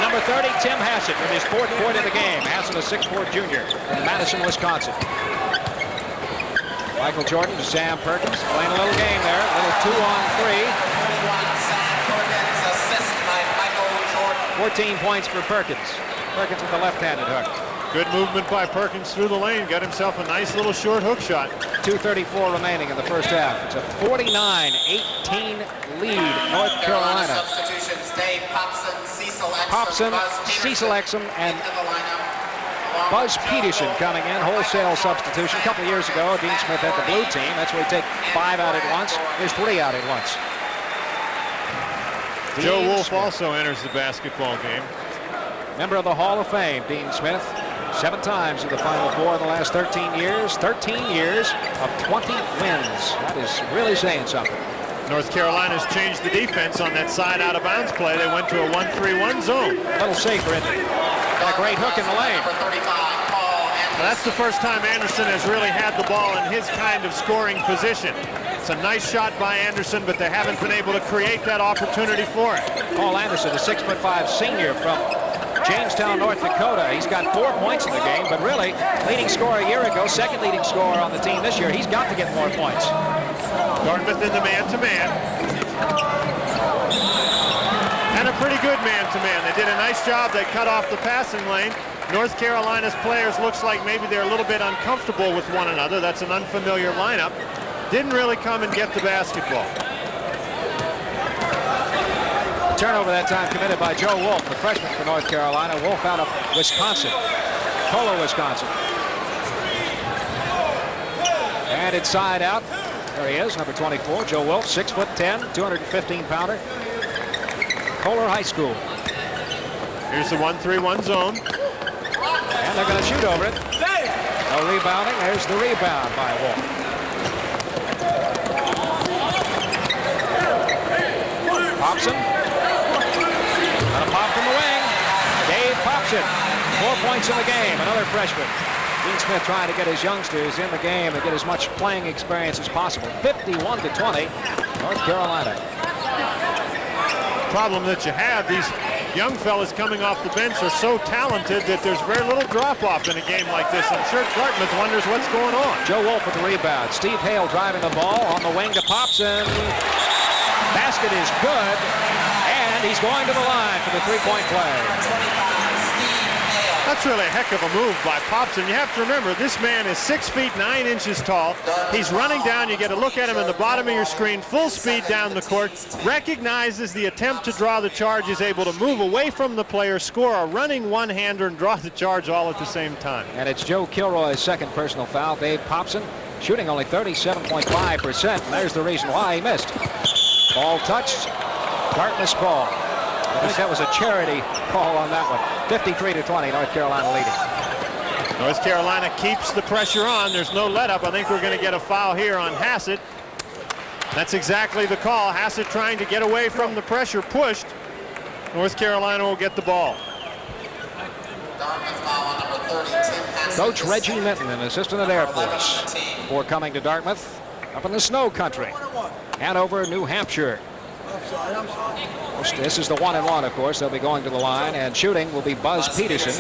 Speaker 1: Number 30, Tim Hassett, with his 4th point of the game. Hassett, a 6'4" junior from Madison, Wisconsin. Michael Jordan to Sam Perkins, playing a little game there. A little 2-on-3. 14 points for Perkins. Perkins with the left-handed hook.
Speaker 2: Good movement by Perkins through the lane. Got himself a nice little short hook shot.
Speaker 1: 2:34 remaining in the first half. It's a 49-18 lead, North Carolina.
Speaker 3: Substitutions, Dave Popson,
Speaker 1: Cecil Exum, and Buzz Peterson coming in. Wholesale substitution. A couple years ago, Dean Smith had the blue team. That's where we take 5 out at once. There's 3 out at once.
Speaker 2: Joe Wolf also enters the basketball game.
Speaker 1: Member of the Hall of Fame, Dean Smith. 7 times in the Final Four in the last 13 years. 13 years of 20 wins. That is really saying something.
Speaker 2: North Carolina's changed the defense on that side out of bounds play. They went to a 1-3-1 zone.
Speaker 1: A little safer, isn't it? Got a great hook in the lane.
Speaker 2: Now, that's the first time Anderson has really had the ball in his kind of scoring position. It's a nice shot by Anderson, but they haven't been able to create that opportunity for it.
Speaker 1: Paul Anderson, a 6'5" senior from Jamestown, North Dakota. He's got 4 points in the game, but really, leading scorer a year ago, second leading scorer on the team this year. He's got to get more points.
Speaker 2: Dartmouth in the man-to-man. And a pretty good man-to-man. They did a nice job. They cut off the passing lane. North Carolina's players looks like maybe they're a little bit uncomfortable with one another. That's an unfamiliar lineup. Didn't really come and get the basketball.
Speaker 1: Turnover that time committed by Joe Wolf, the freshman for North Carolina. Wolf out of Wisconsin, Kohler, Wisconsin. And inside out. There he is, number 24, Joe Wolf, 6'10", 215-pounder. Kohler High School.
Speaker 2: Here's the 1-3-1 zone.
Speaker 1: And they're going to shoot over it. No rebounding. There's the rebound by Wolf. Popson. Got a pop from the wing. Dave Popson. 4 points in the game. Another freshman. Dean Smith trying to get his youngsters in the game and get as much playing experience as possible. 51-20, North Carolina.
Speaker 2: Problem that you have, these young fellas coming off the bench are so talented that there's very little drop-off in a game like this. I'm sure Dartmouth wonders what's going on.
Speaker 1: Joe Wolf with the rebound. Steve Hale driving the ball on the wing to Popson. Basket is good, and he's going to the line for the three-point play.
Speaker 2: That's really a heck of a move by Popson. You have to remember, this man is 6 feet 9 inches tall. He's running down. You get a look at him in the bottom of your screen, full speed down the court, recognizes the attempt to draw the charge, is able to move away from the player, score a running one-hander, and draw the charge all at the same time.
Speaker 1: And it's Joe Kilroy's second personal foul. Dave Popson shooting only 37.5%, and there's the reason why he missed. Ball touched. Dartmouth's ball. I think that was a charity call on that one. 53-20, North Carolina leading.
Speaker 2: North Carolina keeps the pressure on. There's no let-up. I think we're going to get a foul here on Hassett. That's exactly the call. Hassett trying to get away from the pressure, pushed. North Carolina will get the ball.
Speaker 1: Coach Reggie Mitten, an assistant at Air Force, before coming to Dartmouth, up in the snow country. Hanover, New Hampshire. This is the 1-and-1, of course. They'll be going to the line, and shooting will be Buzz Peterson.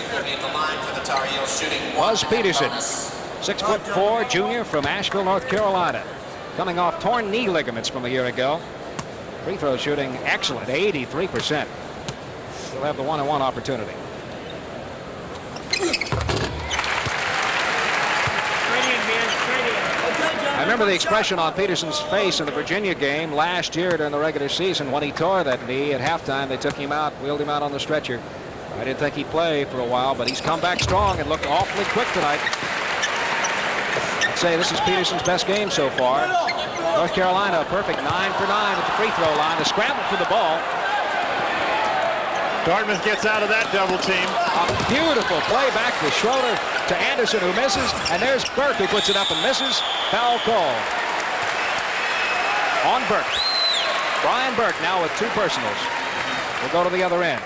Speaker 1: Buzz Peterson, 6'4", junior from Asheville, North Carolina, coming off torn knee ligaments from a year ago. Free throw shooting excellent, 83%. He'll have the 1-and-1 opportunity. I remember the expression on Peterson's face in the Virginia game last year during the regular season when he tore that knee. At halftime, they took him out, wheeled him out on the stretcher. I didn't think he'd play for a while, but he's come back strong and looked awfully quick tonight. I'd say this is Peterson's best game so far. North Carolina, a perfect 9 for 9 at the free throw line. A scramble for the ball.
Speaker 2: Dartmouth gets out of that double team.
Speaker 1: A beautiful play back to Schroeder, to Anderson, who misses, and there's Burke, who puts it up and misses. Foul call on Burke. Brian Burke now with 2 personals. We'll go to the other end.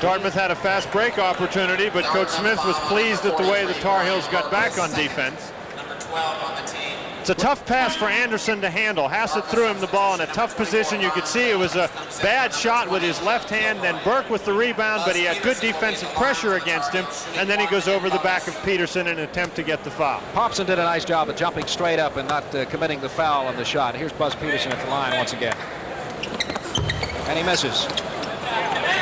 Speaker 2: Dartmouth had a fast break opportunity, but Coach Smith was pleased at the way the Tar Heels got back on defense.
Speaker 3: Number 12 on the team.
Speaker 2: It's a tough pass for Anderson to handle. Hassett threw him the ball in a tough position. You could see it was a bad shot with his left hand. Then Burke with the rebound, but he had good defensive pressure against him. And then he goes over the back of Peterson in an attempt to get the foul.
Speaker 1: Popson did a nice job of jumping straight up and not committing the foul on the shot. Here's Buzz Peterson at the line once again. And he misses.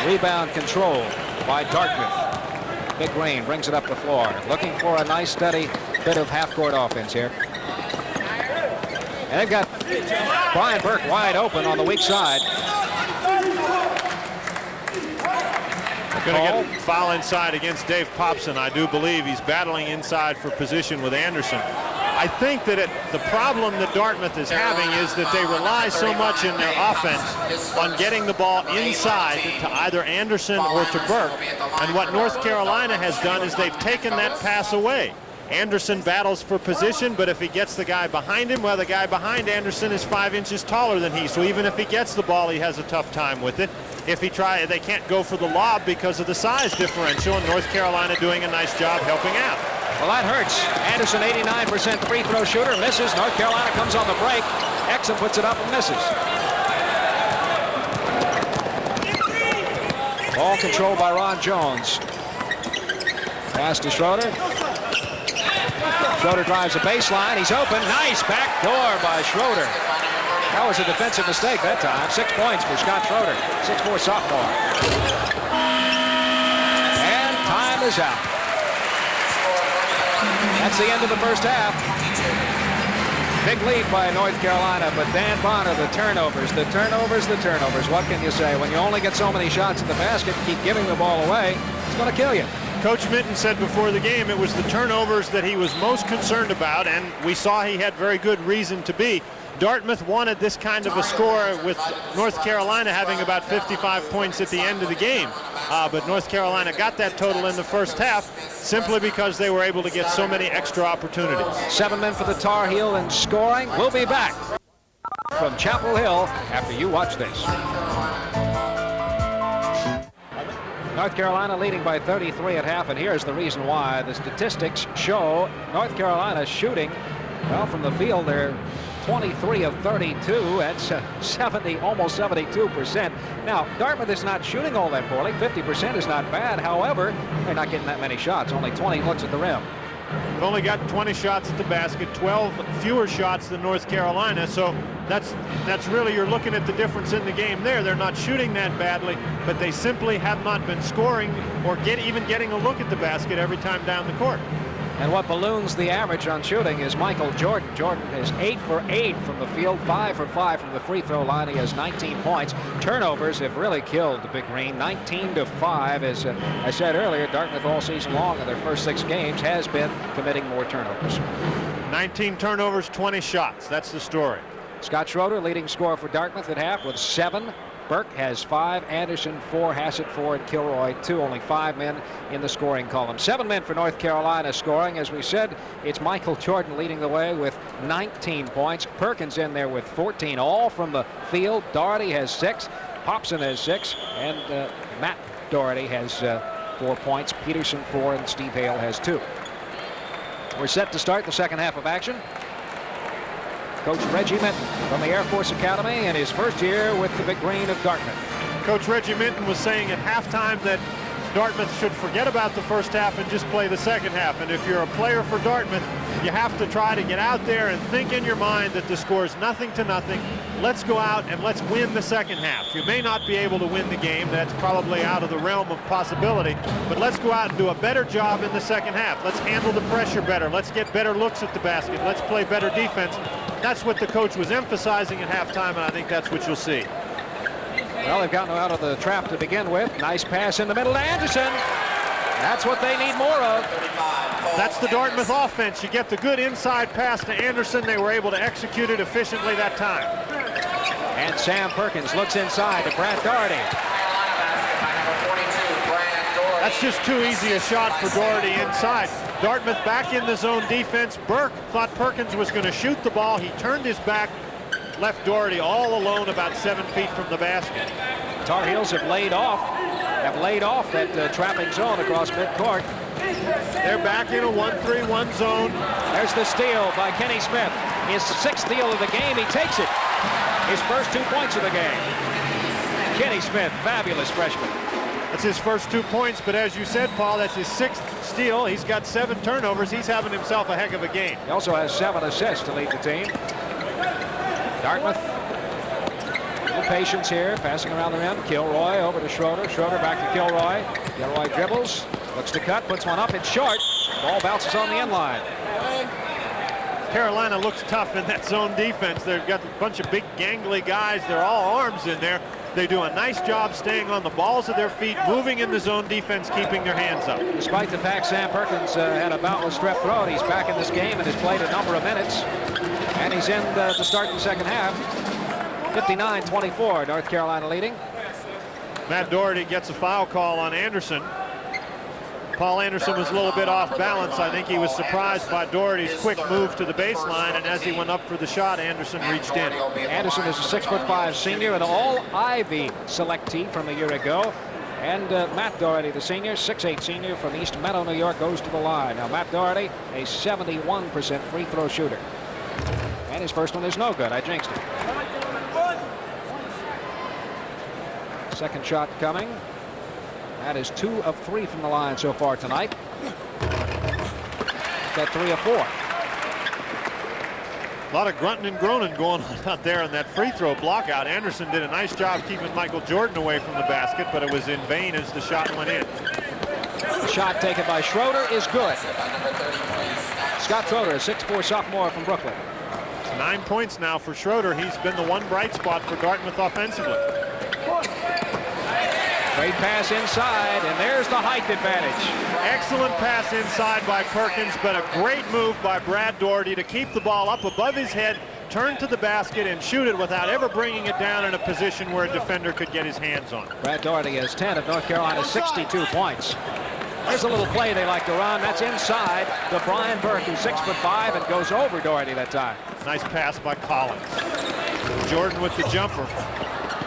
Speaker 1: Rebound control by Dartmouth. Big Green brings it up the floor. Looking for a nice steady bit of half-court offense here. And they've got Brian Burke wide open on the weak side.
Speaker 2: Going to get a foul inside against Dave Popson. I do believe he's battling inside for position with Anderson. I think that the problem that Dartmouth is having is that they rely so much in their offense on getting the ball inside to either Anderson or to Burke. And what North Carolina has done is they've taken that pass away. Anderson battles for position, but if he gets the guy behind him, well, the guy behind Anderson is 5 inches taller than he. So even if he gets the ball, he has a tough time with it. If he tries, they can't go for the lob because of the size differential, and North Carolina doing a nice job helping out.
Speaker 1: Well, that hurts. Anderson, 89% free throw shooter, misses. North Carolina comes on the break. Exum puts it up and misses. Ball controlled by Ron Jones. Pass to Schroeder. Schroeder drives the baseline. He's open. Nice backdoor by Schroeder. That was a defensive mistake that time. 6 points for Scott Schroeder, 6'4" sophomore. time is out. That's the end of the first half. Big lead by North Carolina, but Dan Bonner, the turnovers. What can you say? When you only get so many shots at the basket, keep giving the ball away, it's going to kill you.
Speaker 2: Coach Mitten said before the game it was the turnovers that he was most concerned about, and we saw he had very good reason to be. Dartmouth wanted this kind of a score with North Carolina having about 55 points at the end of the game. But North Carolina got that total in the first half simply because they were able to get so many extra opportunities.
Speaker 1: 7 men for the Tar Heel in scoring. We'll be back from Chapel Hill after you watch this. North Carolina leading by 33 at half, and here's the reason why. The statistics show North Carolina shooting, well, from the field, they're 23 of 32. That's almost 72%. Now, Dartmouth is not shooting all that poorly. 50% is not bad. However, they're not getting that many shots. Only 20 looks at the rim.
Speaker 2: They've only got 20 shots at the basket, 12 fewer shots than North Carolina. So that's really, you're looking at the difference in the game there. They're not shooting that badly, but they simply have not been scoring or even getting a look at the basket every time down the court.
Speaker 1: And what balloons the average on shooting is Michael Jordan. Jordan is 8 for 8 from the field, 5 for 5 from the free throw line. He has 19 points. Turnovers have really killed the Big Green. 19-5. As I said earlier, Dartmouth all season long in their first 6 games has been committing more turnovers.
Speaker 2: 19 turnovers, 20 shots. That's the story.
Speaker 1: Scott Schroeder, leading scorer for Dartmouth at half with 7. Burke has 5, Anderson 4, Hassett 4, and Kilroy 2. Only 5 men in the scoring column. 7 men for North Carolina scoring. As we said, it's Michael Jordan leading the way with 19 points. Perkins in there with 14, all from the field. Dougherty has 6, Hobson has 6, and Matt Dougherty has 4 points. Peterson 4, and Steve Hale has 2. We're set to start the second half of action. Coach Reggie Mitten from the Air Force Academy in his first year with the Big Green of Dartmouth.
Speaker 2: Coach Reggie Mitten was saying at halftime that Dartmouth should forget about the first half and just play the second half. And if you're a player for Dartmouth, you have to try to get out there and think in your mind that the score is 0-0. Let's go out and let's win the second half. You may not be able to win the game. That's probably out of the realm of possibility. But let's go out and do a better job in the second half. Let's handle the pressure better. Let's get better looks at the basket. Let's play better defense. That's what the coach was emphasizing at halftime, and I think that's what you'll see.
Speaker 1: Well, they've gotten out of the trap to begin with. Nice pass in the middle to Anderson. That's what they need more of.
Speaker 2: That's the Dartmouth offense. You get the good inside pass to Anderson. They were able to execute it efficiently that time.
Speaker 1: And Sam Perkins looks inside to Brad Dougherty.
Speaker 2: That's just too easy a shot for Dougherty inside. Dartmouth back in the zone defense. Burke thought Perkins was going to shoot the ball. He turned his back, left Dougherty all alone about 7 feet from the basket.
Speaker 1: Tar Heels have laid off that trapping zone across midcourt.
Speaker 2: They're back in a 1-3-1 zone.
Speaker 1: There's the steal by Kenny Smith. His 6th steal of the game. He takes it. His first 2 points of the game. Kenny Smith, fabulous freshman.
Speaker 2: That's his first 2 points, but as you said, Paul, that's his 6th steal. He's got 7 turnovers. He's having himself a heck of a game.
Speaker 1: He also has 7 assists to lead the team. Dartmouth, a little patience here, passing around the rim. Kilroy over to Schroeder. Schroeder back to Kilroy. Kilroy dribbles, looks to cut, puts one up. It's short. Ball bounces on the end line.
Speaker 2: Carolina looks tough in that zone defense. They've got a bunch of big gangly guys. They're all arms in there. They do a nice job staying on the balls of their feet, moving in the zone defense, keeping their hands up. Despite
Speaker 1: the fact Sam Perkins had a bout with strep throat, he's back in this game and has played a number of minutes. And he's in to start the second half. 59-24, North Carolina leading.
Speaker 2: Matt Dougherty gets a foul call on Anderson. Paul Anderson was a little bit off balance. I think he was surprised by Dougherty's quick move to the baseline, and as he went up for the shot, Anderson reached in.
Speaker 1: Anderson is a 6'5" senior, an all-Ivy selectee from a year ago. And Matt Dougherty, the senior, 6'8" senior from East Meadow, New York, goes to the line. Now, Matt Dougherty, a 71% free throw shooter. And his first one is no good. I jinxed it. Second shot coming. That is 2 of 3 from the line so far tonight. Got 3 of 4.
Speaker 2: A lot of grunting and groaning going on out there on that free throw block out. Anderson did a nice job keeping Michael Jordan away from the basket, but it was in vain as the shot went in.
Speaker 1: Shot taken by Schroeder is good. Scott Schroeder, a 6'4" sophomore from Brooklyn.
Speaker 2: 9 points now for Schroeder. He's been the one bright spot for Dartmouth offensively.
Speaker 1: Great pass inside, and there's the height advantage.
Speaker 2: Excellent pass inside by Perkins, but a great move by Brad Dougherty to keep the ball up above his head, turn to the basket, and shoot it without ever bringing it down in a position where a defender could get his hands on it.
Speaker 1: Brad Dougherty has 10 of North Carolina's 62 points. There's a little play they like to run. That's inside to Brian Burke, who's 6'5" and goes over Dougherty that time.
Speaker 2: Nice pass by Collins. Jordan with the jumper.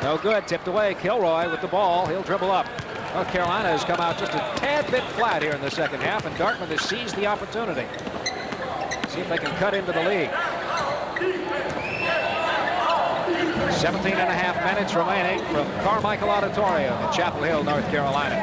Speaker 1: No good. Tipped away. Kilroy with the ball. He'll dribble up. North Carolina has come out just a tad bit flat here in the second half, and Dartmouth has seized the opportunity. See if they can cut into the lead. 17.5 minutes remaining from Carmichael Auditorium in Chapel Hill, North Carolina.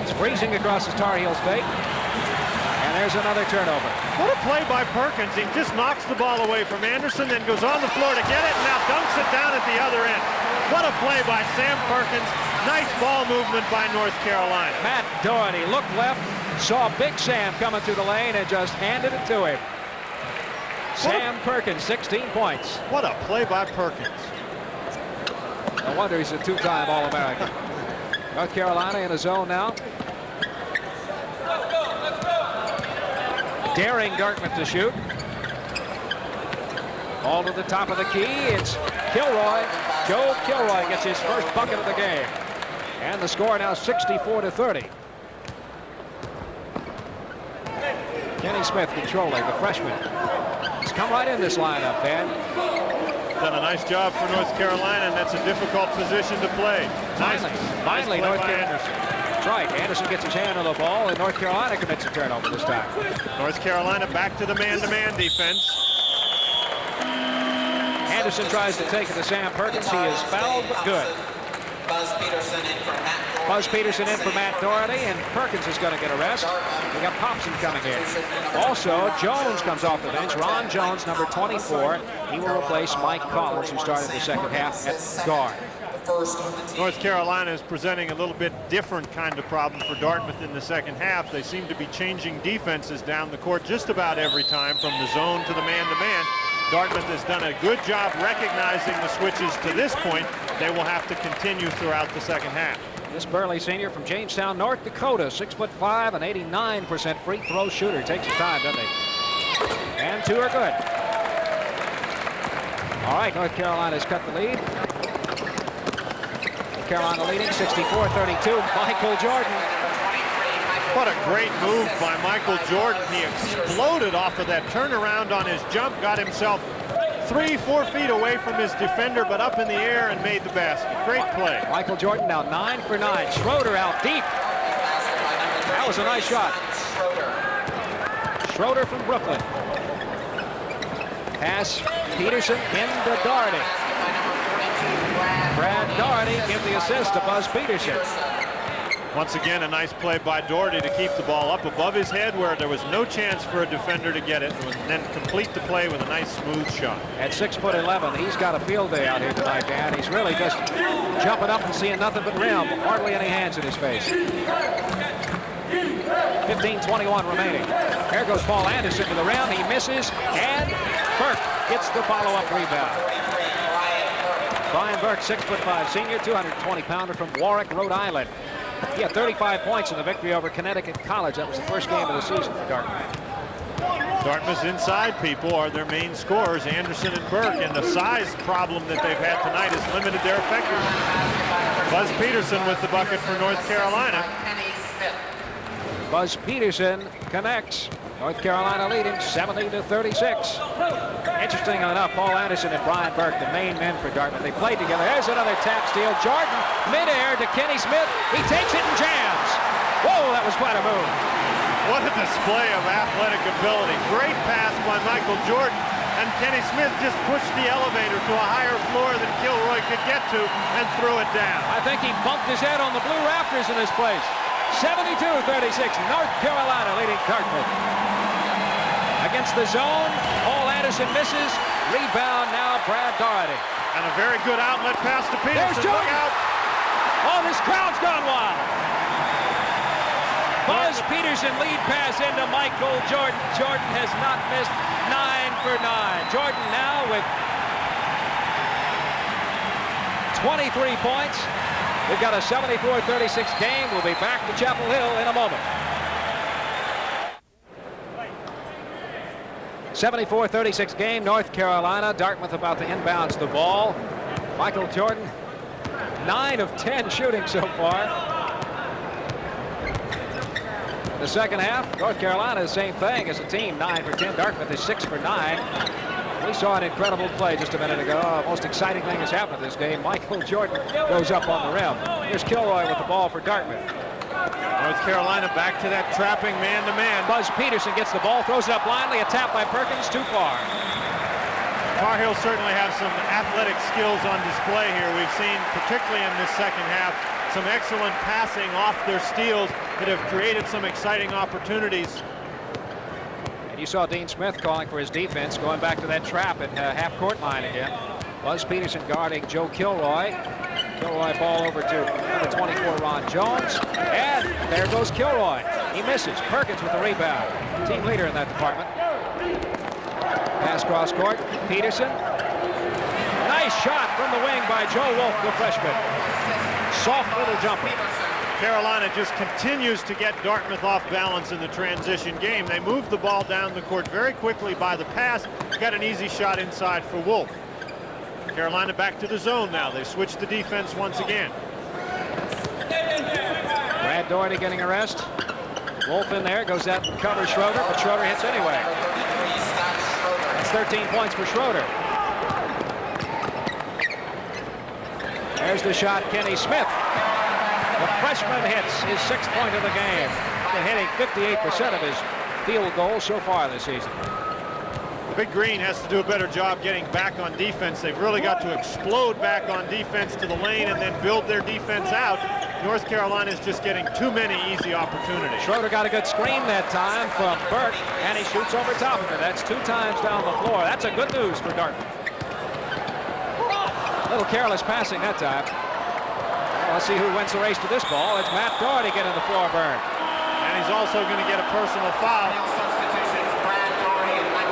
Speaker 1: It's freezing across the Tar Heel State. And there's another turnover.
Speaker 2: What a play by Perkins. He just knocks the ball away from Anderson, then goes on the floor to get it, and now dunks it down at the other end. What a play by Sam Perkins. Nice ball movement by North Carolina.
Speaker 1: Matt Dougherty looked left, saw Big Sam coming through the lane, and just handed it to him. Sam Perkins, 16 points.
Speaker 2: What a play by Perkins.
Speaker 1: No wonder he's a two-time All-American. North Carolina in a zone now. Daring Dartmouth to shoot. Ball to the top of the key. It's Kilroy. Joe Kilroy gets his first bucket of the game. And the score now 64-30. Kenny Smith controlling, the freshman. He's come right in this lineup, man.
Speaker 2: Done a nice job for North Carolina, and that's a difficult position to play.
Speaker 1: Finally, North Carolina. That's right. Anderson gets his hand on the ball, and North Carolina commits a turnover this time.
Speaker 2: North Carolina back to the man-to-man defense.
Speaker 1: Anderson tries to take it to Sam Perkins. He is fouled, but good.
Speaker 3: Buzz Peterson in for Matt Dougherty.
Speaker 1: Buzz Peterson in for Matt Dougherty, and Perkins is going to get a rest. We got Popson coming in. Also, Jones comes off the bench. Ron Jones, number 24. He will replace Mike Collins, who started the second half at guard.
Speaker 2: North Carolina is presenting a little bit different kind of problem for Dartmouth in the second half. They seem to be changing defenses down the court just about every time, from the zone to the man-to-man. Dartmouth has done a good job recognizing the switches to this point. They will have to continue throughout the second half.
Speaker 1: This burly senior from Jamestown, North Dakota, 6'5", an 89% free throw shooter. Takes his time, doesn't he? And two are good. All right, North Carolina's cut the lead. North Carolina leading 64-32. Michael Jordan.
Speaker 2: What a great move by Michael Jordan. He exploded off of that turnaround on his jump, got himself 3-4 feet away from his defender, but up in the air and made the basket. Great play.
Speaker 1: Michael Jordan now 9 for 9. Schroeder out deep. That was a nice shot. Schroeder from Brooklyn. Pass Peterson into Dougherty. Brad Dougherty gives the assist to Buzz Peterson.
Speaker 2: Once again, a nice play by Dougherty to keep the ball up above his head where there was no chance for a defender to get it, and then complete the play with a nice smooth shot.
Speaker 1: At 6'11", he's got a field day out here tonight, Dan. He's really just jumping up and seeing nothing but rim. Hardly any hands in his face. 15:21 remaining. There goes Paul Anderson to the rim. He misses, and Burke gets the follow-up rebound. Brian Burke, 6'5" senior, 220-pounder from Warwick, Rhode Island. He had 35 points in the victory over Connecticut College. That was the first game of the season for Dartmouth.
Speaker 2: Dartmouth's inside people are their main scorers, Anderson and Burke, and the size problem that they've had tonight has limited their effectiveness. Buzz Peterson with the bucket for North Carolina.
Speaker 1: Buzz Peterson connects. North Carolina leading 70-36. Interesting enough, Paul Anderson and Brian Burke, the main men for Dartmouth, they played together. There's another tap steal. Jordan, midair to Kenny Smith. He takes it and jams. Whoa, that was quite a move.
Speaker 2: What a display of athletic ability. Great pass by Michael Jordan. And Kenny Smith just pushed the elevator to a higher floor than Kilroy could get to and threw it down.
Speaker 1: I think he bumped his head on the blue rafters in this place. 72-36, North Carolina leading Dartmouth. Against the zone, Paul Anderson misses. Rebound now, Brad Dougherty.
Speaker 2: And a very good outlet pass to Peterson.
Speaker 1: There's Jordan. Look out. Oh, this crowd's gone wild. Buzz Peterson lead pass into Michael Jordan. Jordan has not missed 9 for 9. Jordan now with 23 points. We've got a 74-36 game. We'll be back to Chapel Hill in a moment. 74-36 game, North Carolina. Dartmouth about to inbounds the ball. Michael Jordan, 9 of 10 shooting so far. The second half, North Carolina, the same thing as a team, 9 for 10. Dartmouth is 6 for 9. We saw an incredible play just a minute ago. Most exciting thing has happened this game. Michael Jordan goes up on the rim. Here's Kilroy with the ball for Dartmouth.
Speaker 2: North Carolina back to that trapping man-to-man.
Speaker 1: Buzz Peterson gets the ball, throws it up blindly. A tap by Perkins, too far.
Speaker 2: Tar Heels certainly have some athletic skills on display here. We've seen, particularly in this second half, some excellent passing off their steals that have created some exciting opportunities.
Speaker 1: And you saw Dean Smith calling for his defense, going back to that trap at half-court line again. Buzz Peterson guarding Joe Kilroy. Kilroy ball over to number 24, Ron Jones. And there goes Kilroy. He misses. Perkins with the rebound. Team leader in that department. Pass cross court. Peterson. Nice shot from the wing by Joe Wolf, the freshman. Soft little jumper.
Speaker 2: Carolina just continues to get Dartmouth off balance in the transition game. They move the ball down the court very quickly by the pass. Got an easy shot inside for Wolf. Carolina back to the zone now. They switch the defense once again.
Speaker 1: Brad Dougherty getting a rest. Wolf in there, goes out and covers Schroeder, but Schroeder hits anyway. That's 13 points for Schroeder. There's the shot, Kenny Smith. The freshman hits his 6th point of the game. Been hitting 58% of his field goals so far this season.
Speaker 2: Big Green has to do a better job getting back on defense. They've really got to explode back on defense to the lane and then build their defense out. North Carolina is just getting too many easy opportunities.
Speaker 1: Schroeder got a good screen that time from Burke, and he shoots over top of it. That's 2 times down the floor. That's a good news for Dartmouth. A little careless passing that time. Well, let's see who wins the race to this ball. It's Matt Dougherty getting the floor burn.
Speaker 2: And he's also going to get a personal foul.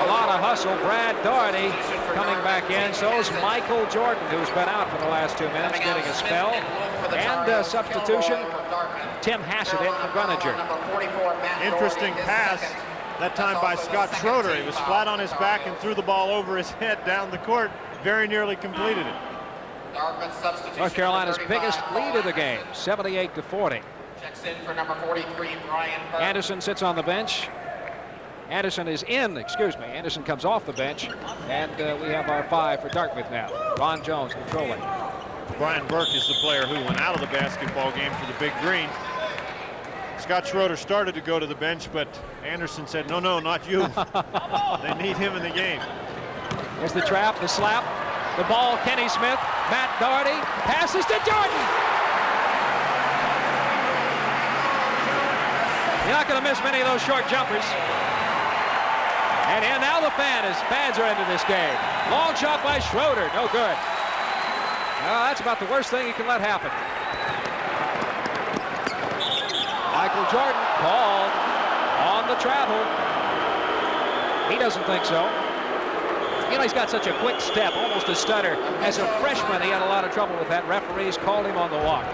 Speaker 1: A lot of hustle. Brad Dougherty coming back in. So is Michael Jordan, who's been out for the last 2 minutes, getting a spell. And substitution, Tim Hassett in for Grunninger.
Speaker 2: Interesting pass that time by Scott Schroeder. He was flat on his back and threw the ball over his head down the court. Very nearly completed it.
Speaker 1: North Carolina's biggest lead of the game, 78-40.
Speaker 3: Checks in for number 43, Brian Burke.
Speaker 1: Anderson sits on the bench. Anderson is in, excuse me. Anderson comes off the bench, and we have our 5 for Dartmouth now. Ron Jones controlling.
Speaker 2: Brian Burke is the player who went out of the basketball game for the Big Green. Scott Schroeder started to go to the bench, but Anderson said, no, not you. They need him in the game.
Speaker 1: There's the trap, the slap, the ball, Kenny Smith, Matt Dougherty, passes to Jordan. You're not going to miss many of those short jumpers. And now the fans are into this game. Long shot by Schroeder, no good. That's about the worst thing you can let happen. Michael Jordan called on the travel. He doesn't think so. You know, he's got such a quick step, almost a stutter. As a freshman, he had a lot of trouble with that. Referees called him on the walk.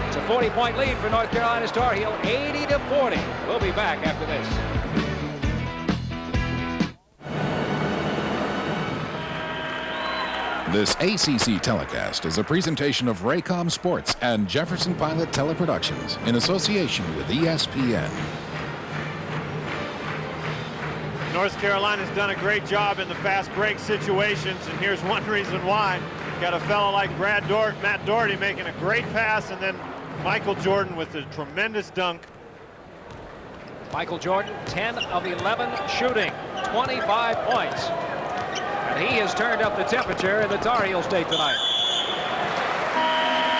Speaker 1: It's a 40-point lead for North Carolina's Tar Heel, 80-40. We'll be back after this.
Speaker 4: This ACC telecast is a presentation of Raycom Sports and Jefferson Pilot Teleproductions in association with ESPN.
Speaker 2: North Carolina's done a great job in the fast break situations, and here's one reason why. Got a fellow like Matt Dougherty making a great pass, and then Michael Jordan with a tremendous dunk.
Speaker 1: Michael Jordan, 10 of 11 shooting, 25 points. And he has turned up the temperature in the Tar Heel State tonight.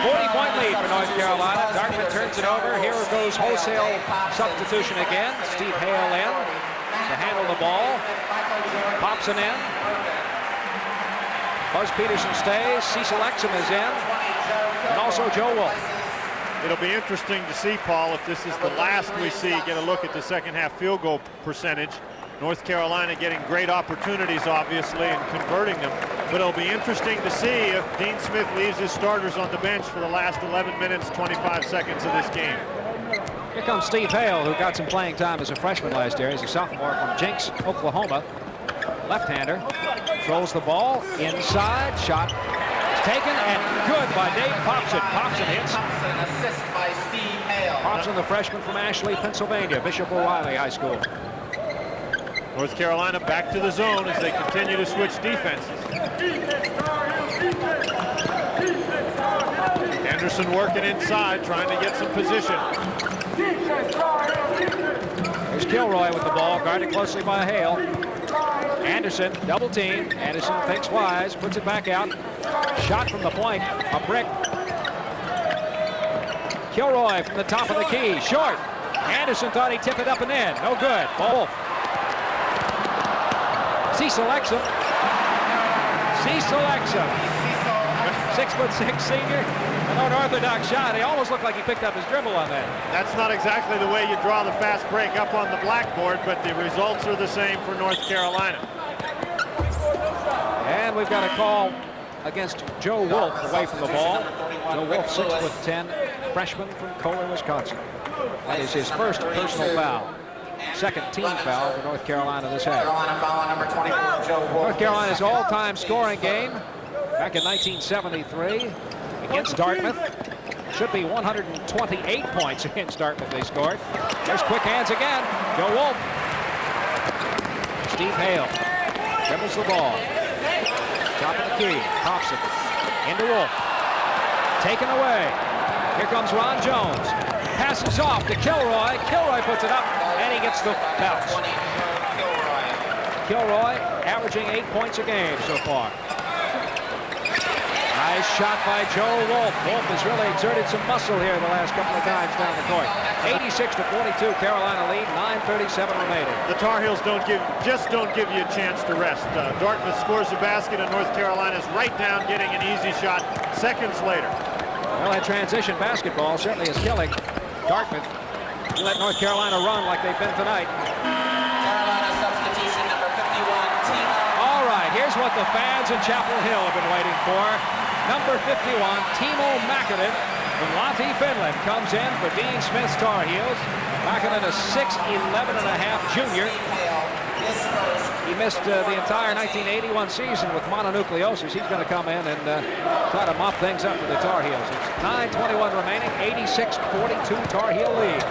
Speaker 1: 40-point lead for North Carolina. Dartmouth turns it over. Here goes wholesale substitution again. Steve Hale in to handle the ball. Pops it in. Buzz Peterson stays. Cecil Exum is in. And also Joe Wolf.
Speaker 2: It'll be interesting to see, Paul, if this is the last we see. Get a look at the second half field goal percentage. North Carolina getting great opportunities, obviously, and converting them. But it'll be interesting to see if Dean Smith leaves his starters on the bench for the last 11 minutes, 25 seconds of this game.
Speaker 1: Here comes Steve Hale, who got some playing time as a freshman last year. He's a sophomore from Jinx, Oklahoma. Left-hander, throws the ball inside, shot is taken and good by Dave Popson. Popson hits.
Speaker 3: Assist by Steve Hale.
Speaker 1: Popson, the freshman from Ashley, Pennsylvania, Bishop O'Reilly High School.
Speaker 2: North Carolina back to the zone as they continue to switch defenses. Anderson working inside, trying to get some position.
Speaker 1: There's Kilroy with the ball, guarded closely by Hale. Anderson, double team. Anderson thinks wise, puts it back out. Shot from the point, a brick. Kilroy from the top of the key, short. Anderson thought he'd tip it up and in, no good. Ball. Cecil Exum. Cecil Exum. 6'6" senior. An unorthodox shot. He almost looked like he picked up his dribble on that.
Speaker 2: That's not exactly the way you draw the fast break up on the blackboard, but the results are the same for North Carolina.
Speaker 1: And we've got a call against Joe Wolf away from the ball. Joe Wolf, 6'10", freshman from Kohler, Wisconsin. That is his first personal foul. Second team foul for North Carolina this half.
Speaker 3: Carolina foul on number 24, Joe Wolf.
Speaker 1: North Carolina's all-time scoring game back in 1973 against Dartmouth. Should be 128 points against Dartmouth they scored. There's quick hands again. Joe Wolf. Steve Hale dribbles the ball. Top of the key. Thompson into Wolf. Taken away. Here comes Ron Jones. Passes off to Kilroy. Kilroy puts it up, and he gets the bounce. Kilroy averaging 8 points a game so far. Nice shot by Joe Wolf. Wolf has really exerted some muscle here the last couple of times down the court. 86-42, Carolina lead, 9:37 remaining.
Speaker 2: The Tar Heels just don't give you a chance to rest. Dartmouth scores a basket, and North Carolina's right down getting an easy shot seconds later.
Speaker 1: Well, that transition basketball certainly is killing Dartmouth. You let North Carolina run like they've been tonight.
Speaker 3: Carolina substitution number 51, Timo.
Speaker 1: All right, here's what the fans in Chapel Hill have been waiting for. Number 51, Timo McIn from Lahti, Finland, comes in for Dean Smith's Tar Heels. McIn, a 6'11.5" junior. He missed the entire 1981 season with mononucleosis. He's going to come in and try to mop things up for the Tar Heels. It's 9:21 remaining, 86-42 Tar Heel lead.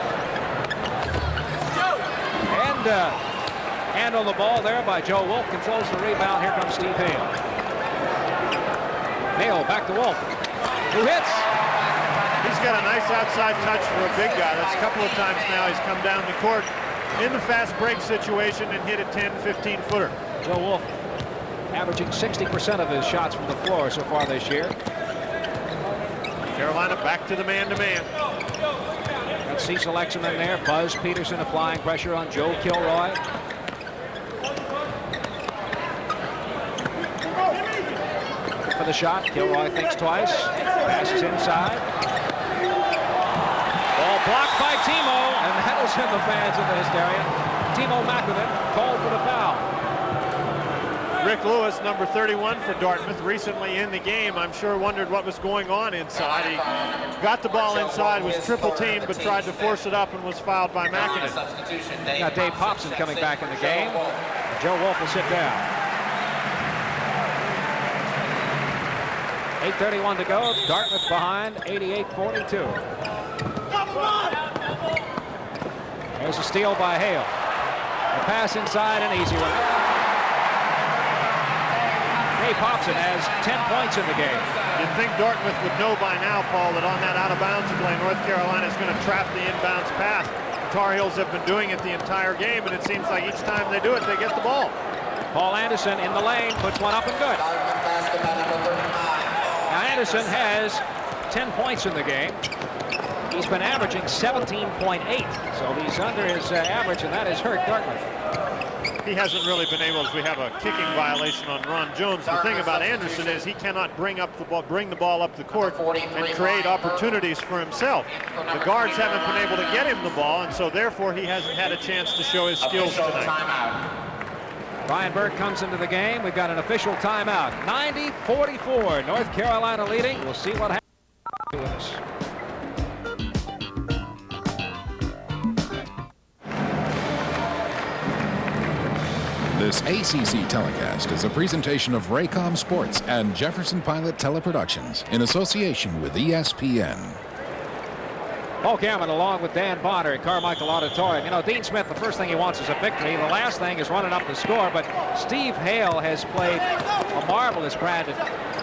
Speaker 1: And hand on the ball there by Joe Wolf, controls the rebound. Here comes Steve Hale. Hale back to Wolf, who hits.
Speaker 2: He's got a nice outside touch for a big guy. That's a couple of times now he's come down the court in the fast break situation and hit a 10-15 footer.
Speaker 1: Joe Wolf averaging 60% of his shots from the floor so far this year.
Speaker 2: Carolina back to the man-to-man.
Speaker 1: Got Cecil Exum in there. Buzz Peterson applying pressure on Joe Kilroy. For the shot, Kilroy thinks twice. Passes inside. Ball blocked by Timo, and that'll send the fans into hysteria. Timo McIn called for the foul.
Speaker 2: Rick Lewis, number 31 for Dartmouth, recently in the game. I'm sure wondered what was going on inside. He got the ball inside, was triple teamed, but tried to force it up and was fouled by McIn.
Speaker 1: Got Dave Popson coming back in the game. Joe Wolf will sit down. 8:31 to go. Dartmouth behind, 88-42. There's a steal by Hale. A pass inside, an easy one. Dave Popson has 10 points in the game.
Speaker 2: You'd think Dartmouth would know by now, Paul, that on that out-of-bounds play, North Carolina is going to trap the inbounds pass. The Tar Heels have been doing it the entire game, and it seems like each time they do it, they get the ball.
Speaker 1: Paul Anderson in the lane, puts one up and good. Now Anderson has 10 points in the game. He's been averaging 17.8, so he's under his average, and that has hurt Dartmouth.
Speaker 2: he hasn't really been able, as we have a kicking violation on Ron Jones. The thing about Anderson is he cannot bring the ball up the court and create opportunities for himself. The guards haven't been able to get him the ball, and so therefore he hasn't had a chance to show his skills tonight.
Speaker 1: Brian Burke comes into the game. We've got an official timeout. 90-44, North Carolina leading. We'll see what happens with us.
Speaker 4: This ACC telecast is a presentation of Raycom Sports and Jefferson Pilot Teleproductions in association with ESPN.
Speaker 1: Paul Cameron along with Dan Bonner at Carmichael Auditorium. You know, Dean Smith, the first thing he wants is a victory. The last thing is running up the score, but Steve Hale has played a marvelous brand of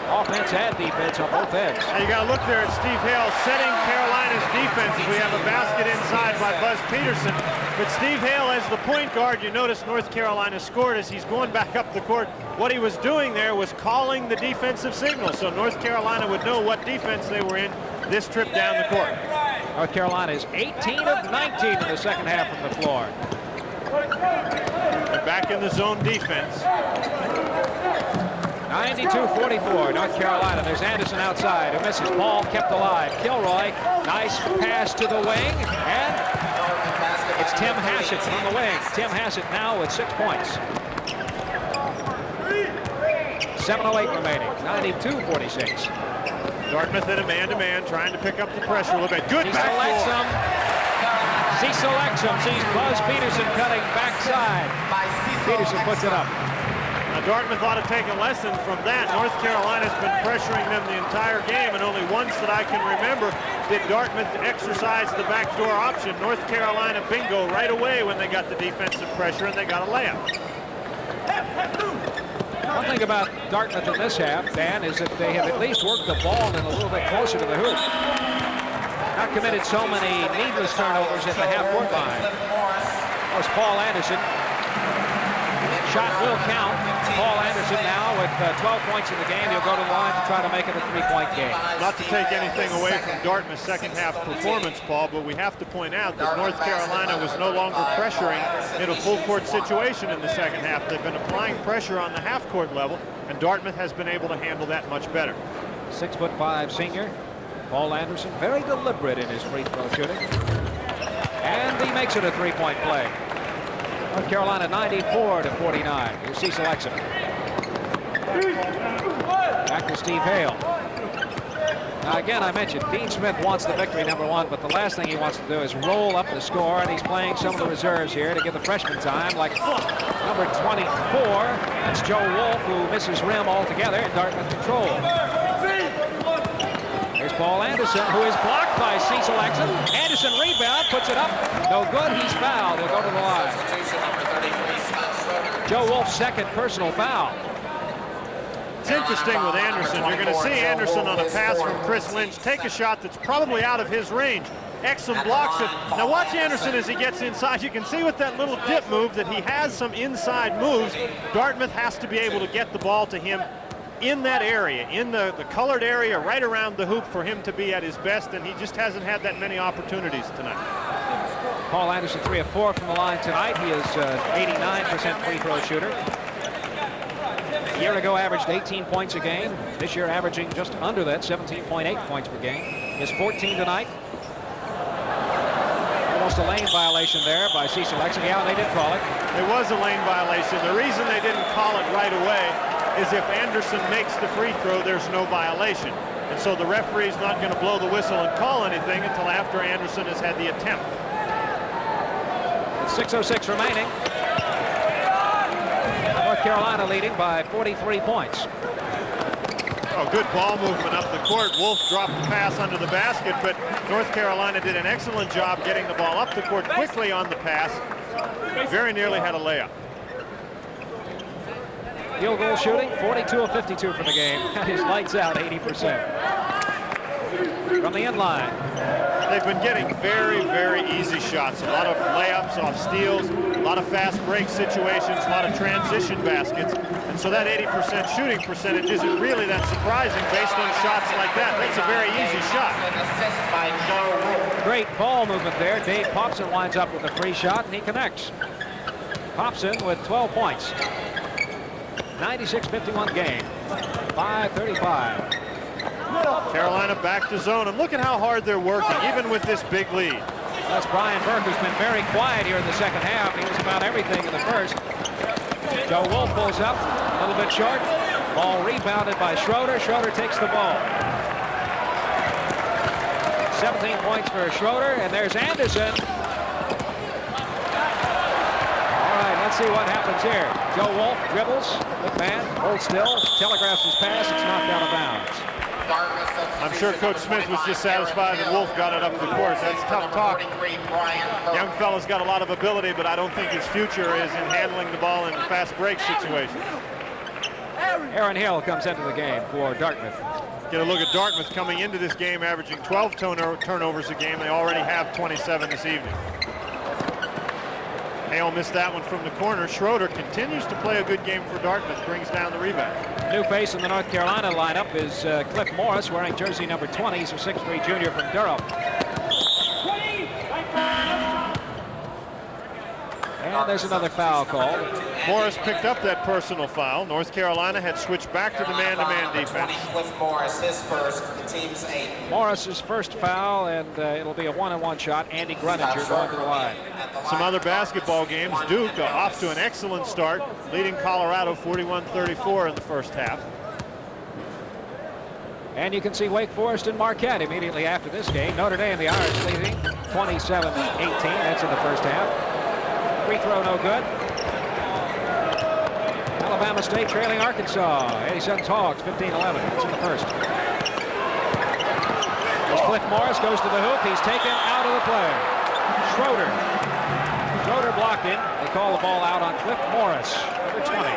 Speaker 1: offense and defense on both ends.
Speaker 2: Now you got to look there at Steve Hale setting Carolina's defense. We have a basket inside by Buzz Peterson, but Steve Hale as the point guard. You notice North Carolina scored as he's going back up the court. What he was doing there was calling the defensive signal, so North Carolina would know what defense they were in this trip down the court.
Speaker 1: North Carolina is 18 of 19 in the second half from the floor.
Speaker 2: They're back in the zone defense.
Speaker 1: 92-44, North Carolina. There's Anderson outside who misses. Ball kept alive. Kilroy, nice pass to the wing, and it's Tim Hassett from the wing. Tim Hassett now with 6 points. 7:08 remaining, 92-46.
Speaker 2: Dartmouth in a man-to-man, trying to pick up the pressure a little bit. Good backdoor.
Speaker 1: Cecil Exum sees Buzz Peterson cutting backside. Peterson puts it up.
Speaker 2: Now Dartmouth ought to take a lesson from that. North Carolina's been pressuring them the entire game, and only once that I can remember did Dartmouth exercise the backdoor option. North Carolina bingo right away when they got the defensive pressure, and they got a layup.
Speaker 1: One thing about Dartmouth in this half, Dan, is that they have at least worked the ball in a little bit closer to the hoop. Not committed so many needless turnovers at the half-court line. That was Paul Anderson. Shot will count. Paul Anderson now with 12 points in the game. He'll go to the line to try to make it a 3-point game.
Speaker 2: Not to take anything away from Dartmouth's second half performance, Paul, but we have to point out that North Carolina was no longer pressuring in a full court situation in the second half. They've been applying pressure on the half court level, and Dartmouth has been able to handle that much better.
Speaker 1: 6'5" senior Paul Anderson, very deliberate in his free throw shooting, and he makes it a 3-point play. North Carolina 94-49. Here's Cecil Exum. Back to Steve Hale. Now again, I mentioned Dean Smith wants the victory, number one, but the last thing he wants to do is roll up the score, and he's playing some of the reserves here to give the freshman time, like number 24. That's Joe Wolf, who misses rim altogether, and Dartmouth control. Here's Paul Anderson, who is blocked by Cecil Exum. Anderson rebound, puts it up. No good, he's fouled. He'll go to the line. Joe Wolf's second personal foul.
Speaker 2: It's interesting with Anderson. You're going to see Anderson on a pass from Chris Lynch take a shot that's probably out of his range. Exum blocks it. Now watch Anderson as he gets inside. You can see with that little dip move that he has some inside moves. Dartmouth has to be able to get the ball to him in that area, in the colored area right around the hoop for him to be at his best, and he just hasn't had that many opportunities tonight.
Speaker 1: Paul Anderson 3 of 4 from the line tonight. He is 89% free throw shooter. A year ago averaged 18 points a game. This year averaging just under that, 17.8 points per game. He has 14 tonight. Almost a lane violation there by Cecil Exum. Yeah, they did call it.
Speaker 2: It was a lane violation. The reason they didn't call it right away is if Anderson makes the free throw, there's no violation. And so the referee's not going to blow the whistle and call anything until after Anderson has had the attempt.
Speaker 1: 6:06 remaining. North Carolina leading by 43 points.
Speaker 2: Oh, good ball movement up the court. Wolf dropped the pass under the basket, but North Carolina did an excellent job getting the ball up the court quickly on the pass. Very nearly had a layup.
Speaker 1: Field goal shooting, 42 of 52 for the game. That is lights out, 80%. From the end line.
Speaker 2: They've been getting very, very easy shots. A lot of layups off steals, a lot of fast break situations, a lot of transition baskets. And so that 80% shooting percentage isn't really that surprising based on shots like that. That's a very easy shot.
Speaker 1: Great ball movement there. Dave Popson winds up with a free shot, and he connects. Popson with 12 points. 96-51 game. 5:35.
Speaker 2: Carolina back to zone, and look at how hard they're working, even with this big lead.
Speaker 1: That's Brian Burke, who's been very quiet here in the second half. He was about everything in the first. Joe Wolf pulls up, a little bit short. Ball rebounded by Schroeder. Schroeder takes the ball. 17 points for Schroeder, and there's Anderson. All right, let's see what happens here. Joe Wolf dribbles, good man, holds still, telegraphs his pass, it's knocked out of bounds.
Speaker 2: I'm sure Coach Smith was just satisfied that Wolf got it up the court. That's tough talk. Young fella's got a lot of ability, but I don't think his future is in handling the ball in fast break situations.
Speaker 1: Aaron Hill comes into the game for Dartmouth.
Speaker 2: Get a look at Dartmouth coming into this game, averaging 12 turnovers a game. They already have 27 this evening. Hale missed that one from the corner. Schroeder continues to play a good game for Dartmouth, brings down the rebound.
Speaker 1: New face in the North Carolina lineup is Cliff Morris, wearing jersey number 20. He's a 6'3" junior from Durham. And there's another foul called.
Speaker 2: Morris picked up that personal foul. North Carolina had switched back to the man-to-man defense.
Speaker 3: Cliff Morris, his first, the team's 8.
Speaker 1: Morris's first foul, and it'll be a one-on-one shot. Andy Gruninger going to the line.
Speaker 2: Some other basketball games. Duke off to an excellent start, leading Colorado 41-34 in the first half.
Speaker 1: And you can see Wake Forest and Marquette immediately after this game. Notre Dame, the Irish, leading 27-18. That's in the first half. Free throw no good. Alabama State trailing Arkansas. 87 Hogs, 15-11. That's in the first. As Cliff Morris goes to the hoop, he's taken out of the play. Schroeder blocked in. They call the ball out on Cliff Morris, number 20.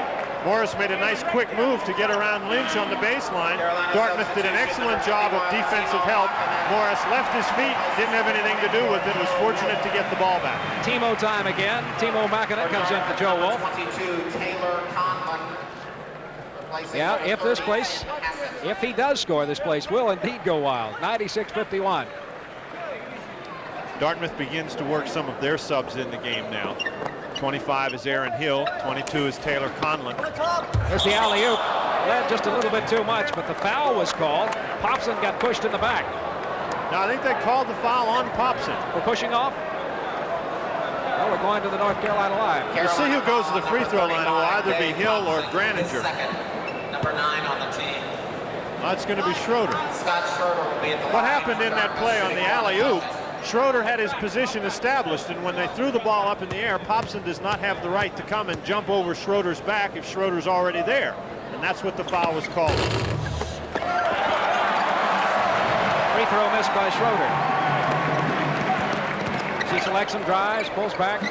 Speaker 2: Morris made a nice quick move to get around Lynch on the baseline. Dartmouth did an excellent job of defensive help. Morris left his feet, didn't have anything to do with it, was fortunate to get the ball back.
Speaker 1: Timo time again. Timo McIn comes in for Joe Wolf.
Speaker 3: 22, Taylor Conlon.
Speaker 1: Yeah, if he does score, this place will indeed go wild. 96-51.
Speaker 2: Dartmouth begins to work some of their subs in the game now. 25 is Aaron Hill, 22 is Taylor Conlon.
Speaker 1: There's the alley-oop. Led just a little bit too much, but the foul was called. Popson got pushed in the back.
Speaker 2: Now I think they called the foul on Popson.
Speaker 1: For pushing off? Well, we're going to the North Carolina line.
Speaker 2: We'll see who goes to the free throw line. It will either be Hill or Graninger.
Speaker 3: Number 9 on the team.
Speaker 2: It's going to be Schroeder.
Speaker 3: Scott Schroeder will be at the line.
Speaker 2: What happened in that play on the alley-oop, Schroeder had his position established, and when they threw the ball up in the air, Popson does not have the right to come and jump over Schroeder's back if Schroeder's already there. And that's what the foul was called.
Speaker 1: Free throw missed by Schroeder. Cecil Exum drives, pulls back. In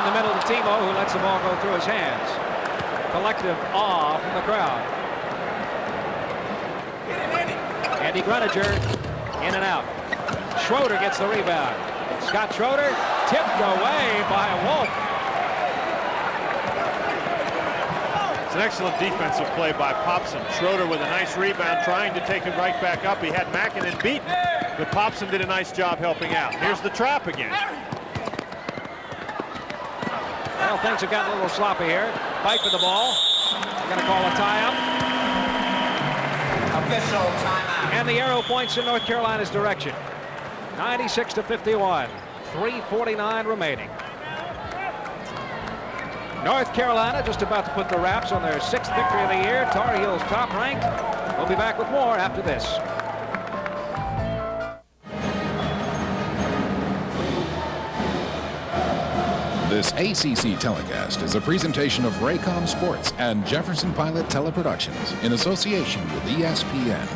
Speaker 1: the middle to Timo, who lets the ball go through his hands. Collective awe from the crowd. Andy Gruninger in and out. Schroeder gets the rebound. Scott Schroeder tipped away by Wolf.
Speaker 2: It's an excellent defensive play by Popson. Schroeder with a nice rebound, trying to take it right back up. He had McIn beaten, but Popson did a nice job helping out. Here's the trap again.
Speaker 1: Well, things have gotten a little sloppy here. Fight for the ball. They're going to call a tie-up.
Speaker 3: Official timeout.
Speaker 1: And the arrow points in North Carolina's direction. 96-51. 3:49 remaining. North Carolina just about to put the wraps on their 6th victory of the year. Tar Heels top ranked. We'll be back with more after this.
Speaker 4: This ACC telecast is a presentation of Raycom Sports and Jefferson Pilot Teleproductions in association with ESPN.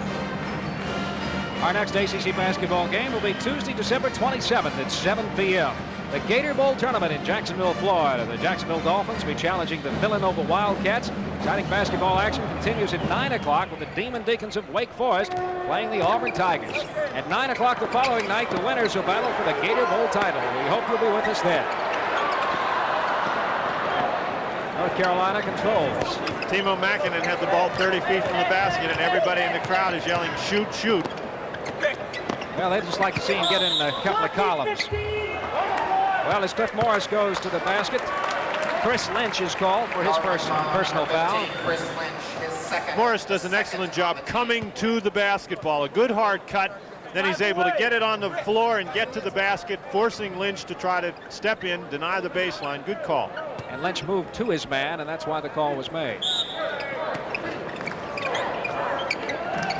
Speaker 1: Our next ACC basketball game will be Tuesday, December 27th at 7 p.m. The Gator Bowl tournament in Jacksonville, Florida. The Jacksonville Dolphins will be challenging the Villanova Wildcats. Exciting basketball action continues at 9 o'clock with the Demon Deacons of Wake Forest playing the Auburn Tigers. At 9 o'clock the following night, the winners will battle for the Gator Bowl title. We hope you'll be with us then. North Carolina controls.
Speaker 2: Timo McIn had the ball 30 feet from the basket, and everybody in the crowd is yelling, shoot, shoot.
Speaker 1: Well, they'd just like to see him get in a couple of columns. Well, as Cliff Morris goes to the basket, Chris Lynch is called for his personal foul.
Speaker 3: Chris Lynch, his second.
Speaker 2: Morris does an excellent job coming to the basketball. A good hard cut. Then he's able to get it on the floor and get to the basket, forcing Lynch to try to step in, deny the baseline. Good call.
Speaker 1: And Lynch moved to his man, and that's why the call was made.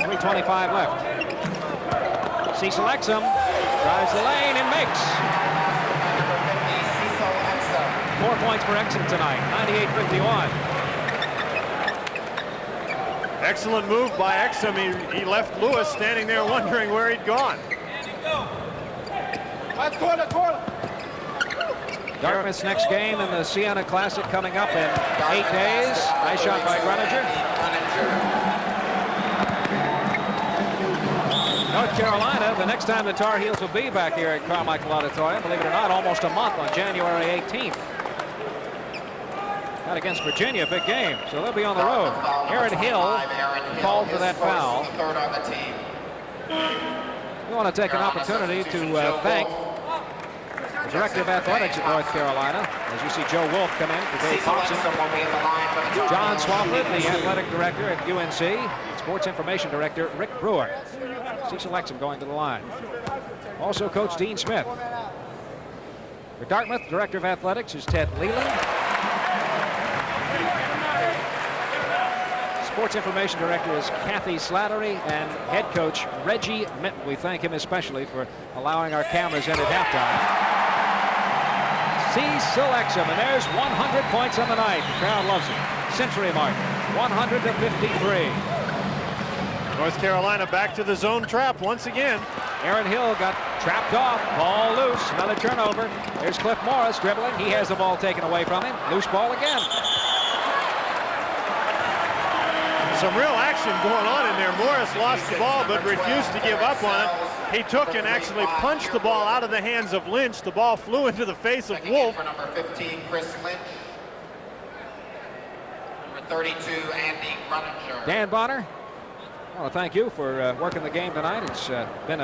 Speaker 1: 3:25 left. Cecil Exum drives the lane and makes.
Speaker 3: Cecil Exum.
Speaker 1: 4 points for Exum tonight, 98-51.
Speaker 2: Excellent move by Exum. He left Lewis standing there wondering where he'd gone.
Speaker 1: Dartmouth's next game in the Siena Classic coming up in 8 days. Nice shot by Gruninger. North Carolina, the next time the Tar Heels will be back here at Carmichael Auditorium, believe it or not, almost a month, on January 18th. Not against Virginia, big game, so they'll be on the road. Aaron Hill called for that foul. We want to take an opportunity to thank the Director of Athletics at North Carolina. As you see Joe Wolf come in for Dave Thompson. John Swafford, the Athletic Director at UNC. Sports Information Director Rick Brewer. Cecil Exum going to the line. Also Coach Dean Smith. For Dartmouth, Director of Athletics is Ted Leland. Sports Information Director is Kathy Slattery, and Head Coach Reggie Mitten. We thank him especially for allowing our cameras in at halftime. Cecil Exum, and there's 100 points on the night. The crowd loves it. Century mark, 100-53.
Speaker 2: North Carolina back to the zone trap once again.
Speaker 1: Aaron Hill got trapped off, ball loose, another turnover. There's Cliff Morris dribbling. He has the ball taken away from him. Loose ball again.
Speaker 2: Some real action going on in there. Morris lost the ball but refused to give up on it. He took and actually punched the ball out of the hands of Lynch. The ball flew into the face of Wolf.
Speaker 3: For number 15, Chris Lynch. Number 32, Andy Gruninger.
Speaker 1: Dan Bonner, I want to thank you for working the game tonight. It's been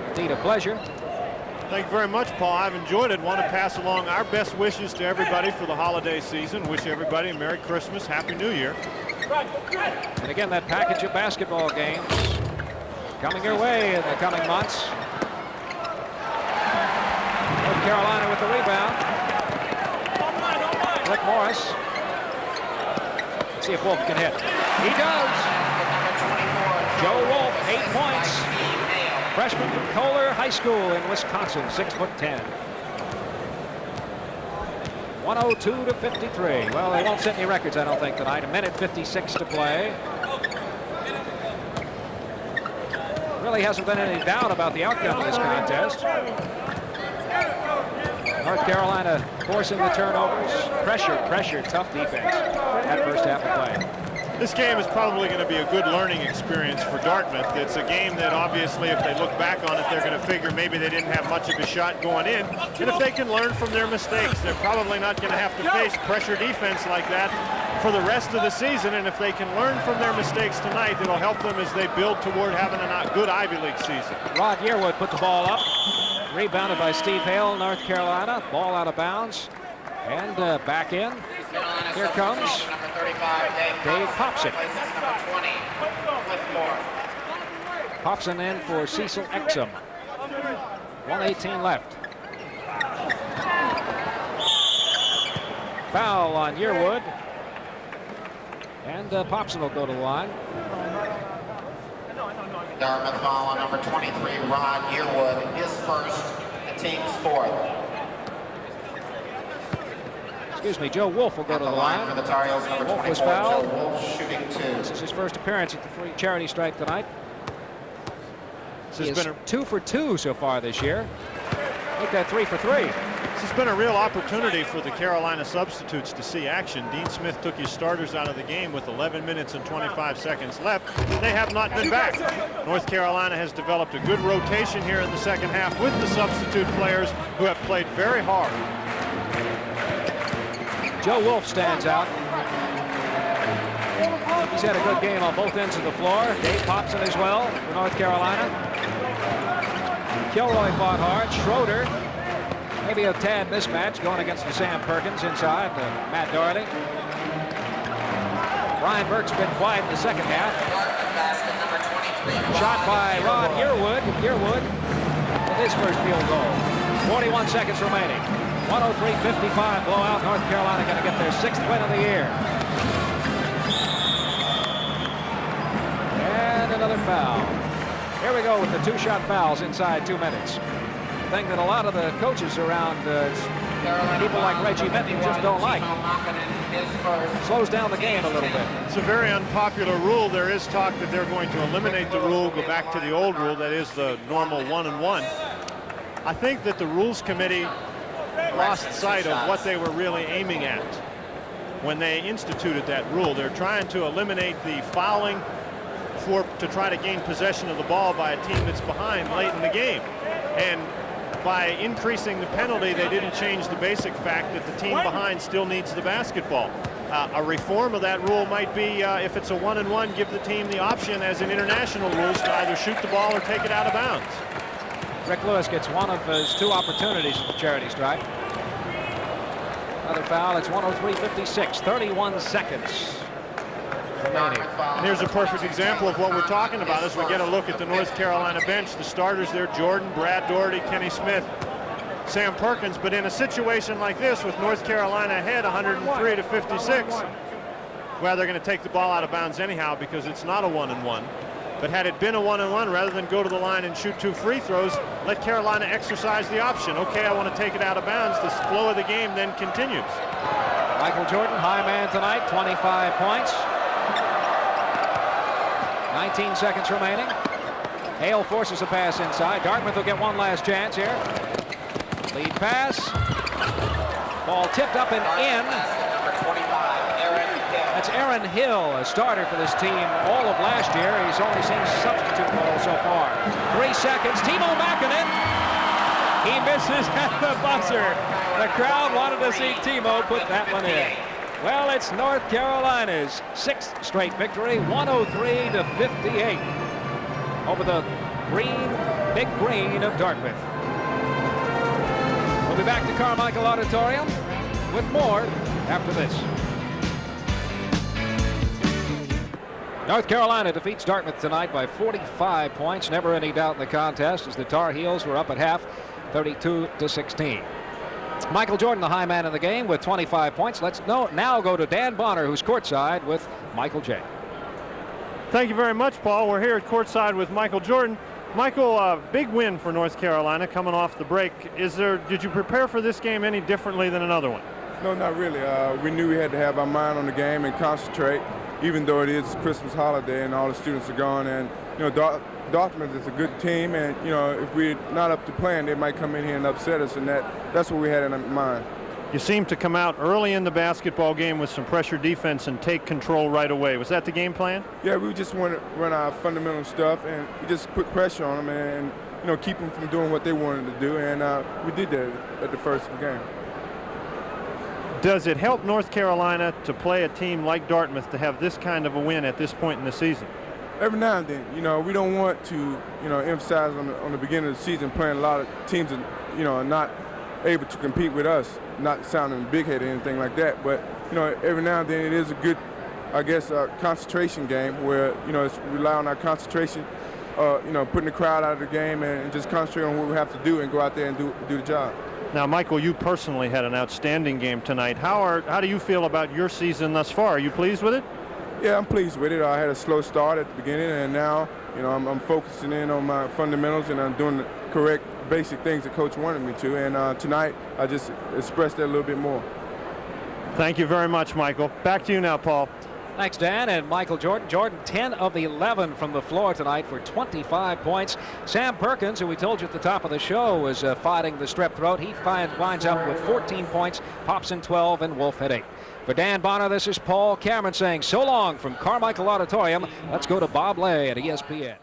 Speaker 1: indeed a pleasure.
Speaker 2: Thank you very much, Paul. I've enjoyed it. Want to pass along our best wishes to everybody for the holiday season. Wish everybody a Merry Christmas, Happy New Year.
Speaker 1: And again, that package of basketball games coming your way in the coming months. North Carolina with the rebound. Cliff Morris. Let's see if Wolf can hit. He does. Joe Wolf, 8 points. Freshman from Kohler High School in Wisconsin, 6'10". 102-53. Well, they won't set any records, I don't think, tonight. 1:56 to play. Really hasn't been any doubt about the outcome of this contest. North Carolina forcing the turnovers. Pressure, tough defense that first half of play.
Speaker 2: This game is probably going to be a good learning experience for Dartmouth. It's a game that obviously, if they look back on it, they're going to figure maybe they didn't have much of a shot going in. And if they can learn from their mistakes, they're probably not going to have to face pressure defense like that for the rest of the season. And if they can learn from their mistakes tonight, it'll help them as they build toward having a good Ivy League season.
Speaker 1: Rod Yearwood put the ball up. Rebounded by Steve Hale, North Carolina. Ball out of bounds. And back in. Here comes Dave Popson. Popson in for Cecil Exum. 1:18 left. Foul on Yearwood. And Popson will go to the line.
Speaker 3: Dartmouth foul on number 23, Rod Yearwood, his first, the team's fourth.
Speaker 1: Excuse me, Joe Wolf will go to the line.
Speaker 3: For the Tar Heels, number
Speaker 1: Wolf
Speaker 3: 24,
Speaker 1: was fouled.
Speaker 3: Joe Wolf shooting 2.
Speaker 1: This is his first appearance at the free charity stripe tonight. He is 2 for 2 so far this year. Make that 3 for 3.
Speaker 2: This has been a real opportunity for the Carolina substitutes to see action. Dean Smith took his starters out of the game with 11 minutes and 25 seconds left. They have not been back. North Carolina has developed a good rotation here in the second half with the substitute players who have played very hard.
Speaker 1: Joe Wolf stands out. He's had a good game on both ends of the floor. Dave Popson as well for North Carolina. Kilroy fought hard. Schroeder. They've maybe a tad mismatch going against the Sam Perkins inside Matt Dougherty. Brian Burke's been quiet in the second half. Shot by Rod Yearwood with his first field goal. 41 seconds remaining. 103-55 blowout. North Carolina going to get their 6th win of the year. And another foul. Here we go with the 2-shot fouls inside 2 minutes. The thing that a lot of the coaches around people like Reggie Mitten just don't like. Slows down the game a little bit.
Speaker 2: It's a very unpopular rule. There is talk that they're going to eliminate the rule, go back to the old rule, that is the normal 1-and-1. I think that the Rules Committee lost sight of what they were really aiming at when they instituted that rule. They're trying to eliminate the fouling to try to gain possession of the ball by a team that's behind late in the game. And by increasing the penalty, they didn't change the basic fact that the team behind still needs the basketball. A reform of that rule might be, if it's a 1-and-1, give the team the option, as in international rules, to either shoot the ball or take it out of bounds.
Speaker 1: Rick Lewis gets one of his 2 opportunities at the charity stripe. Another foul. It's 103-56. 31 seconds remaining.
Speaker 2: And here's a perfect example of what we're talking about as we get a look at the North Carolina bench. The starters there: Jordan, Brad Dougherty, Kenny Smith, Sam Perkins. But in a situation like this, with North Carolina ahead 103-56, well, they're going to take the ball out of bounds anyhow because it's not a 1-and-1. But had it been a 1-and-1, rather than go to the line and shoot 2 free throws, let Carolina exercise the option. Okay, I want to take it out of bounds. The flow of the game then continues.
Speaker 1: Michael Jordan, high man tonight, 25 points. 19 seconds remaining. Hale forces a pass inside. Dartmouth will get one last chance here. Lead pass. Ball tipped up and in. That's Aaron Hill, a starter for this team all of last year. He's only seen substitute roles so far. 3 seconds. Timo McIn. He misses at the buzzer. The crowd wanted to see Timo put that one in. Well, it's North Carolina's 6th straight victory, 103-58 over the Big Green of Dartmouth. We'll be back to Carmichael Auditorium with more after this. North Carolina defeats Dartmouth tonight by 45 points. Never any doubt in the contest, as the Tar Heels were up at half, 32-16. Michael Jordan, the high man in the game, with 25 points. Let's now go to Dan Bonner, who's courtside with Michael J.
Speaker 2: Thank you very much, Paul. We're here at courtside with Michael Jordan. Michael, big win for North Carolina coming off the break. Did you prepare for this game any differently than another one?
Speaker 5: No, not really. We knew we had to have our mind on the game and concentrate, even though it is Christmas holiday and all the students are gone. And Dartmouth is a good team, and if we're not up to plan, they might come in here and upset us, and that's what we had in mind.
Speaker 2: You seemed to come out early in the basketball game with some pressure defense and take control right away. Was that the game plan?
Speaker 5: Yeah, we just want to run our fundamental stuff, and we just put pressure on them and keep them from doing what they wanted to do, and we did that at the first game.
Speaker 2: Does it help North Carolina to play a team like Dartmouth to have this kind of a win at this point in the season?
Speaker 5: Every now and then, we don't want to, emphasize on the beginning of the season playing a lot of teams that, are not able to compete with us, not sounding big-headed or anything like that. But, every now and then it is a good, concentration game where, it's rely on our concentration, putting the crowd out of the game and just concentrate on what we have to do and go out there and do the job.
Speaker 2: Now, Michael, you personally had an outstanding game tonight. How do you feel about your season thus far? Are you pleased with it?
Speaker 5: Yeah, I'm pleased with it. I had a slow start at the beginning, and now, I'm focusing in on my fundamentals, and I'm doing the correct basic things that Coach wanted me to. And tonight, I just expressed that a little bit more.
Speaker 2: Thank you very much, Michael. Back to you now, Paul.
Speaker 1: Thanks, Dan. And Michael Jordan. Jordan, 10 of 11 from the floor tonight for 25 points. Sam Perkins, who we told you at the top of the show was fighting the strep throat, he winds up with 14 points, Popson 12, and Wolf had 8. For Dan Bonner, this is Paul Cameron saying so long from Carmichael Auditorium. Let's go to Bob Lay at ESPN.